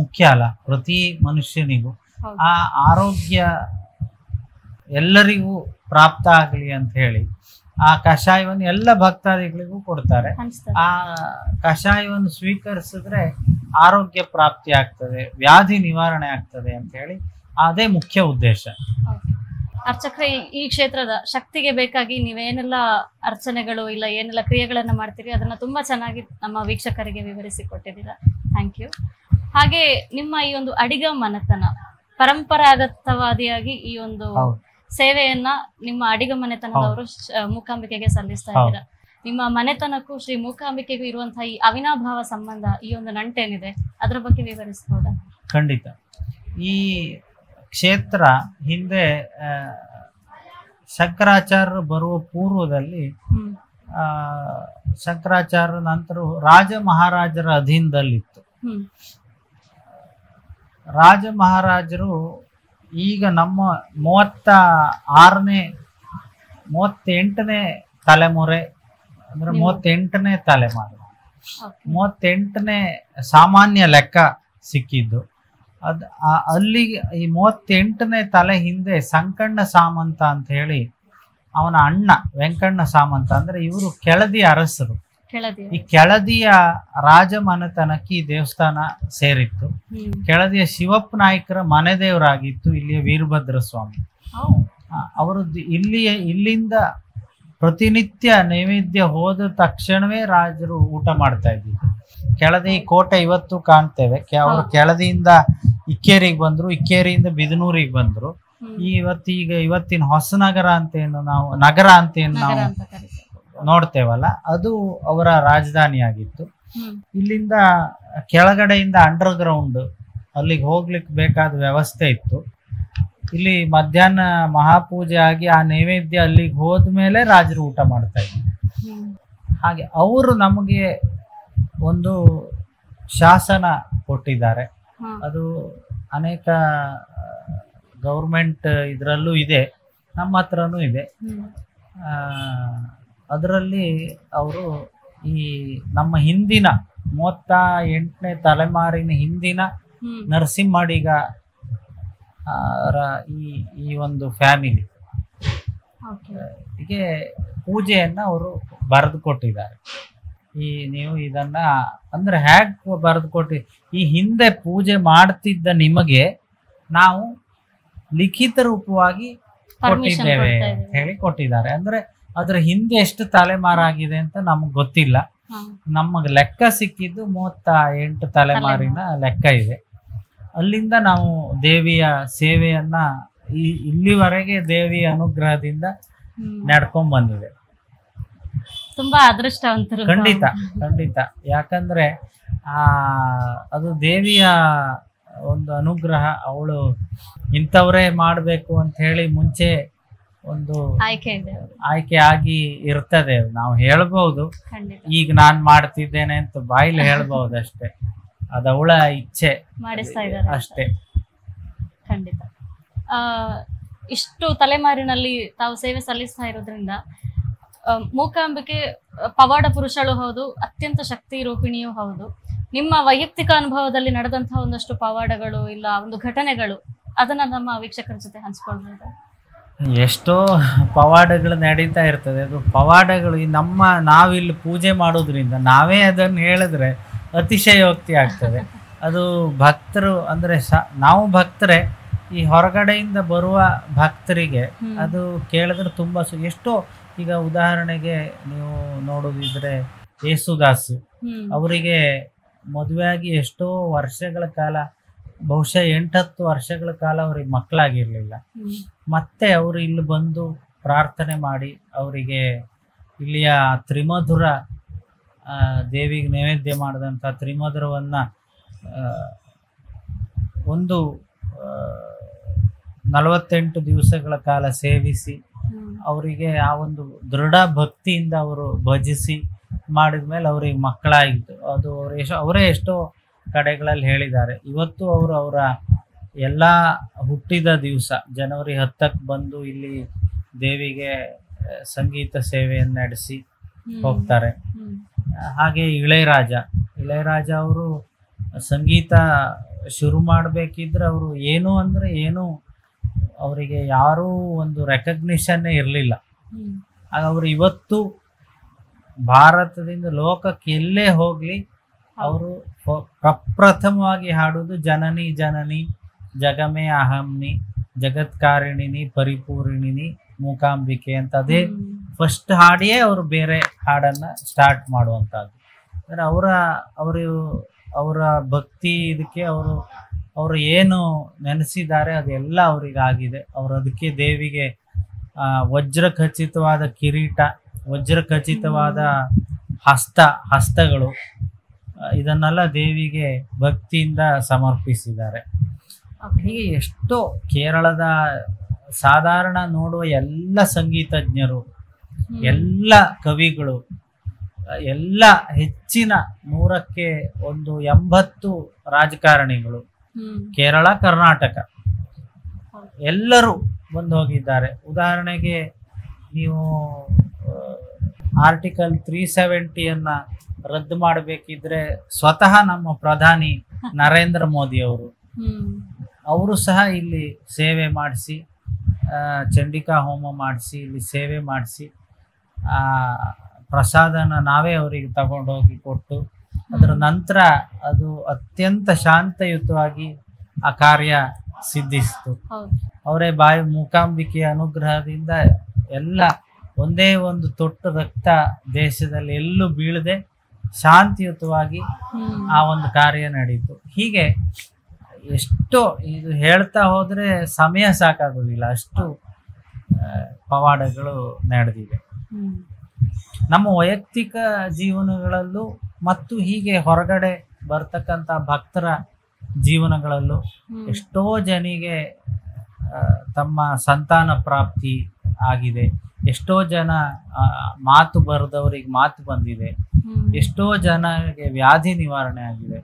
ಮುಖ್ಯ ಅಲ್ಲ ಪ್ರತಿ ಮನುಷ್ಯನಿಗೂ. ಹೌದು. ಆ ಆರೋಗ್ಯ ಎಲ್ಲರಿಗೂ ಪ್ರಾಪ್ತ ಆಗಲಿ ಅಂತ ಹೇಳಿ ಆ ಕಷಾಯವನ್ನು ಎಲ್ಲ ಭಕ್ತಾದಿಗಳಿಗೂ ಕೊಡ್ತಾರೆ. ಅನ್ಸ್ತದೆ. ಆ ಕಷಾಯವನ್ನು ಸ್ವೀಕರಿಸಿದ್ರೆ ಆರೋಗ್ಯ ಪ್ರಾಪ್ತಿ ಆಗ್ತದೆ, ವ್ಯಾಧಿ ನಿವಾರಣೆ ಆಗ್ತದೆ ಅಂತ ಹೇಳಿ ಅದೇ ಮುಖ್ಯ ಉದ್ದೇಶ. ಅರ್ಚಕ್ರೆ, ಈ ಕ್ಷೇತ್ರದ ಶಕ್ತಿಗೆ ಬೇಕಾಗಿ ನೀವೇನೆಲ್ಲ ಅರ್ಚನೆಗಳು ಇಲ್ಲ ಏನೆಲ್ಲ ಕ್ರಿಯೆಗಳನ್ನ ಮಾಡ್ತೀರಿ ಅದನ್ನ ತುಂಬಾ ಚೆನ್ನಾಗಿ ನಮ್ಮ ವೀಕ್ಷಕರಿಗೆ ವಿವರಿಸಿ ಕೊಟ್ಟಿದ್ದೀರಾ. Thank you. ಹಾಗೆ ನಿಮ್ಮ ಈ ಒಂದು ಅಡಿಗ ಮನೆತನ ಪರಂಪರಾಗತವಾದಿಯಾಗಿ ಈ ಒಂದು ಹೌದು. ಸೇವೆಯನ್ನ ನಿಮ್ಮ ಅಡಿಗ ಮನೆತನದವರು ಮೂಕಾಂಬಿಕೆಗೆ ಸಲ್ಲಿಸ್ತಾ ಇದ್ದೀರಾ. ನಿಮ್ಮ ಮನೆತನಕ್ಕೂ ಶ್ರೀ ಮೂಕಾಂಬಿಕೆಗೂ ಇರುವಂತಹ ಈ ಅವಿನಾಭಾವ ಸಂಬಂಧ, ಈ ಒಂದು ನಂಟೇನಿದೆ, ಅದರ ಬಗ್ಗೆ ವಿವರಿಸಬಹುದಾ? ಖಂಡಿತ. ಈ ಕ್ಷೇತ್ರ ಹಿಂದೆ ಶಂಕರಾಚಾರ್ಯರು ಬರುವ ಪೂರ್ವದಲ್ಲಿ ಶಂಕರಾಚಾರ್ಯರ ನಂತರ ರಾಜ ಮಹಾರಾಜರ ಅಧೀನದಲ್ಲಿತ್ತು. ರಾಜ ಮಹಾರಾಜರು ಈಗ ನಮ್ಮ 38ನೇ ತಲೆಮಾರು ಅಂದ್ರೆ 38ನೇ ತಲೆಮಾರು 38ನೇ ಸಾಮಾನ್ಯ ಲೆಕ್ಕ ಸಿಕ್ಕಿದ್ದು. ಅಲ್ಲಿಗೆ ಈ 38ನೇ ತಲೆ ಹಿಂದೆ ಸಂಕಣ್ಣ ಸಾಮಂತ ಅಂತ ಹೇಳಿ ಅವನ ಅಣ್ಣ ವೆಂಕಣ್ಣ ಸಾಮಂತ, ಅಂದ್ರೆ ಇವರು ಕೆಳದಿ ಅರಸರು. ಈ ಕೆಳದಿಯ ರಾಜ ಮನೆತನಕ್ಕೆ ಈ ದೇವಸ್ಥಾನ ಸೇರಿತ್ತು. ಕೆಳದಿಯ ಶಿವಪ್ಪ ನಾಯ್ಕರ ಮನೆ ದೇವರಾಗಿತ್ತು ಇಲ್ಲಿಯ ವೀರಭದ್ರ ಸ್ವಾಮಿ. ಅವರದ್ದು ಇಲ್ಲಿಂದ ಪ್ರತಿನಿತ್ಯ ನೈವೇದ್ಯ ಹೋದ ತಕ್ಷಣವೇ ರಾಜರು ಊಟ ಮಾಡ್ತಾ ಇದ್ದಿದ್ದು. ಕೆಳದಿ ಕೋಟೆ ಇವತ್ತು ಕಾಣ್ತೇವೆ. ಅವರು ಕೆಳದಿಯಿಂದ ಇಕ್ಕೇರಿಗೆ ಬಂದ್ರು, ಇಕ್ಕೇರಿಯಿಂದ ಬಿದನೂರಿಗೆ ಬಂದ್ರು. ಇವತ್ತಿನ ಹೊಸನಗರ ಅಂತ ಏನು ನಾವು ನಗರ ಅಂತ ಏನು ನಾವು ನೋಡ್ತೇವಲ್ಲ, ಅದು ಅವರ ರಾಜಧಾನಿ ಆಗಿತ್ತು. ಇಲ್ಲಿಂದ ಕೆಳಗಡೆಯಿಂದ ಅಂಡರ್ ಗ್ರೌಂಡ್ ಅಲ್ಲಿಗೆ ಹೋಗ್ಲಿಕ್ಕೆ ಬೇಕಾದ ವ್ಯವಸ್ಥೆ ಇತ್ತು. ಇಲ್ಲಿ ಮಧ್ಯಾಹ್ನ ಮಹಾಪೂಜೆ ಆಗಿ ಆ ನೈವೇದ್ಯ ಅಲ್ಲಿಗೆ ಹೋದ್ಮೇಲೆ ರಾಜರು ಊಟ ಮಾಡ್ತಾ ಇದ್ರು. ಹಾಗೆ ಅವರು ನಮಗೆ ಒಂದು ಶಾಸನ ಕೊಟ್ಟಿದ್ದಾರೆ. ಅದು ಅನೇಕ ಗೌರ್ಮೆಂಟ್ ಇದರಲ್ಲೂ ಇದೆ, ನಮ್ಮ ಹತ್ರನೂ ಇದೆ. ಅದರಲ್ಲಿ ಅವರು ಈ ನಮ್ಮ ಹಿಂದಿನ 38ನೇ ತಲೆಮಾರಿನ ಹಿಂದಿನ ನರಸಿಂಹಡಿಗ ಈ ಒಂದು ಫ್ಯಾಮಿಲಿ ಹೀಗೆ ಪೂಜೆಯನ್ನ ಅವರು ಬರೆದು ಕೊಟ್ಟಿದ್ದಾರೆ. ನೀವು ಇದನ್ನ ಅಂದ್ರೆ ಹ್ಯಾಗ್ ಬರೆದು ಕೊಟ್ಟಿ, ಈ ಹಿಂದೆ ಪೂಜೆ ಮಾಡ್ತಿದ್ದ ನಿಮಗೆ ನಾವು ಲಿಖಿತ ರೂಪವಾಗಿ ಕೊಟ್ಟಿದ್ದೇವೆ ಹೇಳಿ ಕೊಟ್ಟಿದ್ದಾರೆ. ಅಂದ್ರೆ ಅದ್ರ ಹಿಂದೆ ಎಷ್ಟು ತಲೆಮಾರಾಗಿದೆ ಅಂತ ನಮ್ಗೆ ಗೊತ್ತಿಲ್ಲ. ನಮಗೆ ಲೆಕ್ಕ ಸಿಕ್ಕಿದ್ದು 38 ತಲೆಮಾರಿನ ಲೆಕ್ಕ ಇದೆ. ಅಲ್ಲಿಂದ ನಾವು ದೇವಿಯ ಸೇವೆಯನ್ನ ಇಲ್ಲಿವರೆಗೆ ದೇವಿಯ ಅನುಗ್ರಹದಿಂದ ನಡ್ಕೊಂಡ್ ಬಂದಿದೆ. ತುಂಬಾ ಅದೃಷ್ಟವಂತರು. ಖಂಡಿತ ಖಂಡಿತ. ಯಾಕಂದ್ರೆ ಅದು ದೇವಿಯ ಒಂದು ಅನುಗ್ರಹ. ಅವಳು ಇಂಥವ್ರೇ ಮಾಡ್ಬೇಕು ಅಂತ ಹೇಳಿ ಮುಂಚೆ ಒಂದು ಆಯ್ಕೆ ಆಗಿ ಇರ್ತದೆ. ನಾವು ಹೇಳ್ಬಹುದು ಈಗ ನಾನ್ ಮಾಡ್ತಿದ್ದೇನೆ ಅಂತ ಬಾಯಿಲಿ ಹೇಳ್ಬಹುದು ಅಷ್ಟೇ, ಅದು ಅವಳ ಇಚ್ಛೆ ಅಷ್ಟೇ. ಖಂಡಿತ. ಇಷ್ಟು ತಲೆಮಾರಿನಲ್ಲಿ ತಾವು ಸೇವೆ ಸಲ್ಲಿಸ್ತಾ ಇರೋದ್ರಿಂದ ಮೂಕಾಂಬಿಕೆ ಪವಾಡ ಪುರುಷಳು ಹೌದು, ಅತ್ಯಂತ ಶಕ್ತಿ ರೂಪಿಣಿಯೂ ಹೌದು. ನಿಮ್ಮ ವೈಯಕ್ತಿಕ ಅನುಭವದಲ್ಲಿ ನಡೆದಂತಹ ಒಂದಷ್ಟು ಪವಾಡಗಳು ಇಲ್ಲ ಒಂದು ಘಟನೆಗಳು, ಅದನ್ನ ನಮ್ಮ ವೀಕ್ಷಕರ ಜೊತೆ ಹಂಚ್ಕೊಳ್ಬಹುದು. ಎಷ್ಟೋ ಪವಾಡಗಳು ನಡೀತಾ ಇರ್ತದೆ. ಅದು ಪವಾಡಗಳು ನಾವಿಲ್ಲಿ ಪೂಜೆ ಮಾಡೋದ್ರಿಂದ ನಾವೇ ಅದನ್ನು ಹೇಳಿದ್ರೆ ಅತಿಶಯೋಕ್ತಿ ಆಗ್ತದೆ. ಅದು ಭಕ್ತರು ಅಂದ್ರೆ ನಾವು ಭಕ್ತರೇ, ಈ ಹೊರಗಡೆಯಿಂದ ಬರುವ ಭಕ್ತರಿಗೆ ಅದು ಕೇಳಿದ್ರೆ ತುಂಬಾ ಎಷ್ಟೋ. ಈಗ ಉದಾಹರಣೆಗೆ ನೀವು ನೋಡೋದಿದ್ರೆ ಯೇಸುದಾಸ್ ಅವರಿಗೆ ಮದುವೆಯಾಗಿ ಎಷ್ಟೋ ವರ್ಷಗಳ ಕಾಲ, ಬಹುಶಃ 8-10 ವರ್ಷಗಳ ಕಾಲ ಅವ್ರಿಗೆ ಮಕ್ಕಳಾಗಿರ್ಲಿಲ್ಲ. ಮತ್ತೆ ಅವರು ಇಲ್ಲಿ ಬಂದು ಪ್ರಾರ್ಥನೆ ಮಾಡಿ ಅವರಿಗೆ ಇಲ್ಲಿಯ ತ್ರಿಮಧುರ ದೇವಿಗೆ ನೈವೇದ್ಯ ಮಾಡಿದಂಥ ತ್ರಿಮಧುರವನ್ನ ಒಂದು 48 ದಿವಸಗಳ ಕಾಲ ಸೇವಿಸಿ ಅವರಿಗೆ ಆ ಒಂದು ದೃಢ ಭಕ್ತಿಯಿಂದ ಅವರು ಭಜಿಸಿ ಮಾಡಿದ್ಮೇಲೆ ಅವ್ರಿಗೆ ಮಕ್ಕಳಾಗಿತ್ತು. ಅದು ಅವರೇ ಎಷ್ಟೋ ಕಡೆಗಳಲ್ಲಿ ಹೇಳಿದ್ದಾರೆ. ಇವತ್ತು ಅವರು ಅವರ ಎಲ್ಲ ಹುಟ್ಟಿದ ದಿವಸ ಜನವರಿ 10ಕ್ಕೆ ಬಂದು ಇಲ್ಲಿ ದೇವಿಗೆ ಸಂಗೀತ ಸೇವೆಯನ್ನು ನಡೆಸಿ ಹೋಗ್ತಾರೆ. ಹಾಗೆ ಇಳೆಯರಾಜ ಅವರು ಸಂಗೀತ ಶುರು ಮಾಡಬೇಕಿದ್ರೆ ಅವರು ಏನು ಅವರಿಗೆ ಯಾರೂ ಒಂದು ರೆಕಗ್ನಿಷನ್ನೇ ಇರಲಿಲ್ಲ. ಅವರು ಇವತ್ತು ಭಾರತದಿಂದ ಲೋಕಕ್ಕೆ ಎಲ್ಲೇ ಹೋಗ್ಲಿ ಅವರು ಪ್ರಪ್ರಥಮವಾಗಿ ಹಾಡುವುದು ಜನನಿ ಜನನಿ ಜಗಮೇ ಅಹಂನಿ ಜಗತ್ಕಾರಿಣಿನಿ ಪರಿಪೂರ್ಣಿನಿ ಮೂಕಾಂಬಿಕೆ ಅಂತ, ಅದೇ ಫಸ್ಟ್ ಹಾಡಿಯೇ ಅವರು ಬೇರೆ ಹಾಡನ್ನ ಸ್ಟಾರ್ಟ್ ಮಾಡುವಂತಹದ್ದು. ಅಂದ್ರೆ ಅವರ ಭಕ್ತಿ ಇದಕ್ಕೆ ಅವರು ಏನು ನೆನೆಸಿದ್ದಾರೆ ಅದೆಲ್ಲ ಅವರಿಗಾಗಿದೆ. ಅವರು ಅದಕ್ಕೆ ದೇವಿಗೆ ವಜ್ರ ಖಚಿತವಾದ ಕಿರೀಟ, ವಜ್ರ ಖಚಿತವಾದ ಹಸ್ತಗಳು, ಇದನ್ನೆಲ್ಲ ದೇವಿಗೆ ಭಕ್ತಿಯಿಂದ ಸಮರ್ಪಿಸಿದ್ದಾರೆ. ಹೀಗೆ ಎಷ್ಟೋ ಕೇರಳದ ಸಾಧಾರಣ ನೋಡುವ ಎಲ್ಲ ಸಂಗೀತಜ್ಞರು, ಎಲ್ಲ ಕವಿಗಳು, ಎಲ್ಲ ಹೆಚ್ಚಿನ 180 ರಾಜಕಾರಣಿಗಳು, ಕೇರಳ ಕರ್ನಾಟಕ ಎಲ್ಲರೂ ಬಂದು ಹೋಗಿದ್ದಾರೆ. ಉದಾಹರಣೆಗೆ ನೀವು ಆರ್ಟಿಕಲ್ 370 ರದ್ದು ಮಾಡಬೇಕಿದ್ರೆ ಸ್ವತಃ ನಮ್ಮ ಪ್ರಧಾನಿ ನರೇಂದ್ರ ಮೋದಿ ಅವರು ಸಹ ಇಲ್ಲಿ ಸೇವೆ ಮಾಡಿಸಿ, ಚಂಡಿಕಾ ಹೋಮ ಮಾಡಿಸಿ, ಇಲ್ಲಿ ಸೇವೆ ಮಾಡಿಸಿ, ಪ್ರಸಾದನ ನಾವೇ ಅವರಿಗೆ ತಗೊಂಡೋಗಿ ಕೊಟ್ಟು, ಅದರ ನಂತರ ಅದು ಅತ್ಯಂತ ಶಾಂತಯುತವಾಗಿ ಆ ಕಾರ್ಯ ಸಿದ್ಧಿಸಿತು. ಅವರೇ ಮೂಕಾಂಬಿಕೆಯ ಅನುಗ್ರಹದಿಂದ ಎಲ್ಲ ಒಂದೇ ಒಂದು ತೊಟ್ಟು ರಕ್ತ ದೇಶದಲ್ಲಿ ಎಲ್ಲೂ ಬೀಳದೆ ಶಾಂತಿಯುತವಾಗಿ ಆ ಒಂದು ಕಾರ್ಯ ನಡೀತು. ಹೀಗೆ ಎಷ್ಟೋ ಇದು ಹೇಳ್ತಾ ಹೋದ್ರೆ ಸಮಯ ಸಾಕಾಗೋದಿಲ್ಲ, ಅಷ್ಟು ಪವಾಡಗಳು ನಡೆದಿವೆ ನಮ್ಮ ವೈಯಕ್ತಿಕ ಜೀವನಗಳಲ್ಲೂ ಮತ್ತು ಹೀಗೆ ಹೊರಗಡೆ ಬರ್ತಕ್ಕಂಥ ಭಕ್ತರ ಜೀವನಗಳಲ್ಲೂ. ಎಷ್ಟೋ ಜನಿಗೆ ತಮ್ಮ ಸಂತಾನ ಪ್ರಾಪ್ತಿ ಆಗಿದೆ, ಎಷ್ಟೋ ಜನ ಮಾತು ಬರೆದವರಿಗೆ ಮಾತು ಬಂದಿದೆ, ಎಷ್ಟೋ ಜನರಿಗೆ ವ್ಯಾಧಿ ನಿವಾರಣೆ ಆಗಿದೆ.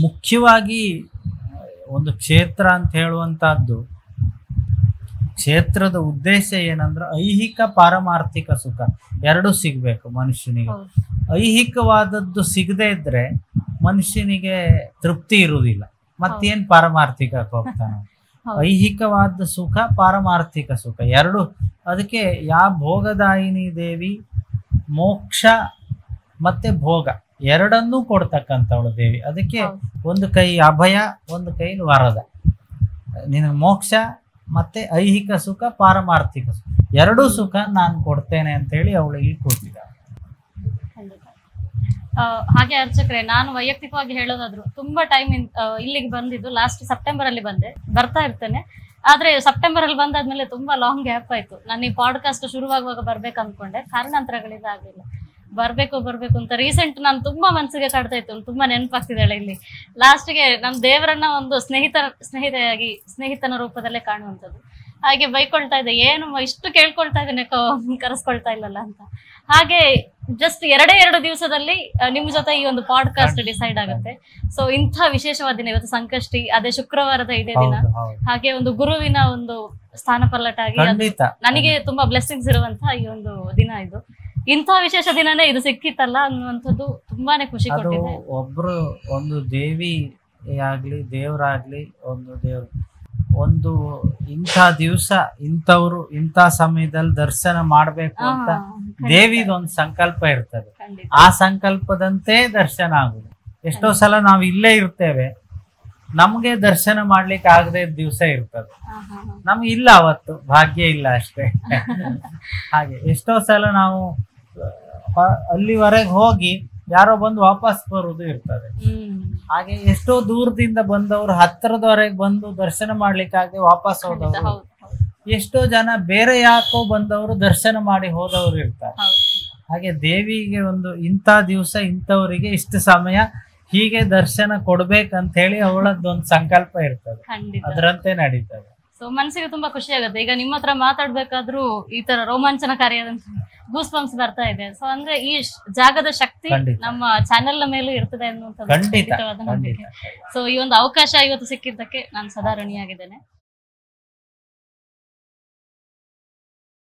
ಮುಖ್ಯವಾಗಿ ಒಂದು ಕ್ಷೇತ್ರ ಅಂತ ಹೇಳುವಂತಹದ್ದು, ಕ್ಷೇತ್ರದ ಉದ್ದೇಶ ಏನಂದ್ರೆ ಐಹಿಕ ಪಾರಮಾರ್ಥಿಕ ಸುಖ ಎರಡೂ ಸಿಗ್ಬೇಕು ಮನುಷ್ಯನಿಗೆ. ಐಹಿಕವಾದದ್ದು ಸಿಗದೆ ಇದ್ರೆ ಮನುಷ್ಯನಿಗೆ ತೃಪ್ತಿ ಇರುವುದಿಲ್ಲ, ಮತ್ತೇನ್ ಪಾರಮಾರ್ಥಿಕಕ್ಕೆ ಹೋಗ್ತಾನೆ. ಐಹಿಕವಾದ ಸುಖ, ಪಾರಮಾರ್ಥಿಕ ಸುಖ ಎರಡು. ಅದಕ್ಕೆ ಭೋಗದಾಯಿನಿ ದೇವಿ ಮೋಕ್ಷ ಮತ್ತೆ ಭೋಗ ಎರಡನ್ನೂ ಕೊಡ್ತಕ್ಕಂಥವಳು ದೇವಿ. ಅದಕ್ಕೆ ಒಂದು ಕೈ ಅಭಯ, ಒಂದು ಕೈ ವರದ. ನಿನಗೆ ಮೋಕ್ಷ ಮತ್ತೆ ಐಹಿಕ ಸುಖ, ಪಾರಮಾರ್ಥಿಕ ಸುಖ ಎರಡೂ ಸುಖ ನಾನು ಕೊಡ್ತೇನೆ ಅಂತ ಹೇಳಿ ಅವಳು ಇಲ್ಲಿ ಕೂತಿದ್ದಾಳೆ. ಹಾಗೆ ಅರ್ಚಕ್ರೆ, ನಾನು ವೈಯಕ್ತಿಕವಾಗಿ ಹೇಳೋದಾದ್ರು ತುಂಬಾ ಟೈಮ್ ಇಲ್ಲಿಗೆ ಬಂದಿದ್ದು ಲಾಸ್ಟ್ ಸೆಪ್ಟೆಂಬರ್ ಅಲ್ಲಿ ಬರ್ತಾ ಇರ್ತೇನೆ. ಆದ್ರೆ ಸೆಪ್ಟೆಂಬರ್ ಅಲ್ಲಿ ಬಂದಾದ್ಮೇಲೆ ತುಂಬಾ ಲಾಂಗ್ ಗ್ಯಾಪ್ ಆಯ್ತು. ನಾನು ಈ ಪಾಡ್ಕಾಸ್ಟ್ ಶುರುವಾಗುವಾಗ ಬರ್ಬೇಕು ಅನ್ಕೊಂಡೆ, ಕಾರಣಾಂತರಗಳಿಂದ ಆಗ್ಲಿಲ್ಲ. ಬರ್ಬೇಕು ಅಂತ ರೀಸೆಂಟ್ ನಾನು ತುಂಬಾ ಮನಸ್ಸಿಗೆ ಕಾಡ್ತಾ ಇತ್ತು, ತುಂಬಾ ನೆನಪಾಗ್ತಿದ್ದಾಳೆ ಇಲ್ಲಿ. ಲಾಸ್ಟ್ಗೆ ನಮ್ ದೇವರನ್ನ ಒಂದು ಸ್ನೇಹಿತನ ರೂಪದಲ್ಲೇ ಕಾಣುವಂಥದ್ದು. ಹಾಗೆ ಬೈಕೊಳ್ತಾ ಇದ್ದೆ, ಏನು ಇಷ್ಟು ಕೇಳ್ಕೊಳ್ತಾ ಇದ್ದೇನೆ, ಕರೆಸ್ಕೊಳ್ತಾ ಇಲ್ಲಲ್ಲ ಅಂತ. ಹಾಗೆ ಜಸ್ಟ್ 2 ದಿವಸದಲ್ಲಿ ನಿಮ್ ಜೊತೆ ಈ ಒಂದು ಪಾಡ್ಕಾಸ್ಟ್ ಡಿಸೈಡ್ ಆಗುತ್ತೆ. ಸೊ ಇಂಥ ವಿಶೇಷವಾದ ದಿನ ಇವತ್ತು, ಸಂಕಷ್ಟಿ, ಅದೇ ಶುಕ್ರವಾರದ ಇದೇ ದಿನ. ಹಾಗೆ ಒಂದು ಗುರುವಿನ ಒಂದು ಸ್ಥಾನ ಪಲ್ಲಟಾಗಿ ನನಗೆ ತುಂಬಾ ಬ್ಲೆಸ್ಸಿಂಗ್ಸ್ ಇರುವಂತಹ ಈ ಒಂದು ದಿನ ಇದು. ಇಂಥ ವಿಶೇಷ ದಿನನೇ ಇದು ಸಿಕ್ಕಿತ್ತಲ್ಲ ಅನ್ನುವಂಥದ್ದು ತುಂಬಾನೇ ಖುಷಿ ಕೊಟ್ಟಿದೆ. ಒಂದು ದೇವಿ ಆಗ್ಲಿ ದೇವರಾಗ್ಲಿ, ಒಂದು ಇಂಥ ದಿವಸ ಇಂಥವ್ರು ಇಂಥ ಸಮಯದಲ್ಲಿ ದರ್ಶನ ಮಾಡ್ಬೇಕು ಅಂತ ದೇವಿದೊಂದು ಸಂಕಲ್ಪ ಇರ್ತದೆ. ಆ ಸಂಕಲ್ಪದಂತೆ ದರ್ಶನ ಆಗುದು. ಎಷ್ಟೋ ಸಲ ನಾವು ಇಲ್ಲೇ ಇರ್ತೇವೆ, ನಮ್ಗೆ ದರ್ಶನ ಮಾಡ್ಲಿಕ್ಕೆ ಆಗದೆ ದಿವಸ ಇರ್ತದೆ, ನಮ್ಗೆ ಇಲ್ಲ, ಅವತ್ತು ಭಾಗ್ಯ ಇಲ್ಲ ಅಷ್ಟೇ. ಹಾಗೆ ಎಷ್ಟೋ ಸಲ ನಾವು ಅಲ್ಲಿವರೆಗೆ ಹೋಗಿ ಯಾರೋ ಬಂದು ವಾಪಸ್ ಬರುವುದು ಇರ್ತದೆ. ಹಾಗೆ ಎಷ್ಟೋ ದೂರದಿಂದ ಬಂದವರು ಹತ್ತಿರದವರೆಗೆ ಬಂದು ದರ್ಶನ ಮಾಡ್ಲಿಕ್ಕಾಗಿ ವಾಪಸ್ ಹೋದವರು, ಎಷ್ಟೋ ಜನ ಬೇರೆ ಯಾಕೋ ಬಂದವರು ದರ್ಶನ ಮಾಡಿ ಹೋದವರು ಇರ್ತಾರೆ. ಹಾಗೆ ದೇವಿಗೆ ಒಂದು ಇಂಥ ದಿವಸ ಇಂಥವರಿಗೆ ಇಷ್ಟು ಸಮಯ ಹೀಗೆ ದರ್ಶನ ಕೊಡ್ಬೇಕಂತ ಹೇಳಿ ಅವಳದ್ದೊಂದು ಸಂಕಲ್ಪ ಇರ್ತದೆ, ಅದರಂತೆ ನಡೀತದೆ. ಸೊ ಮನಸ್ಸಿಗೆ ತುಂಬಾ ಖುಷಿ ಆಗುತ್ತೆ. ಈಗ ನಿಮ್ಮ ಹತ್ರ ಮಾತಾಡ್ಬೇಕಾದ್ರೂ ಈ ತರ ರೋಮಾಂಚನಕಾರಿಯಾದಂತ ಗೂಸ್ ಬಂಪ್ಸ್ ಬರ್ತಾ ಇದೆ. ಸೊ ಅಂದ್ರೆ ಈ ಜಾಗದ ಶಕ್ತಿ ನಮ್ಮ ಚಾನೆಲ್ ನ ಮೇಲೂ ಇರ್ತದೆ ಅನ್ನುವಂಥದ್ದು ಖಂಡಿತವಾದ ನಂಬಿಕೆ. ಸೊ ಈ ಒಂದು ಅವಕಾಶ ಇವತ್ತು ಸಿಕ್ಕಿದ್ದಕ್ಕೆ ನಾನು ಸದಾ ಋಣಿಯಾಗಿದ್ದೇನೆ.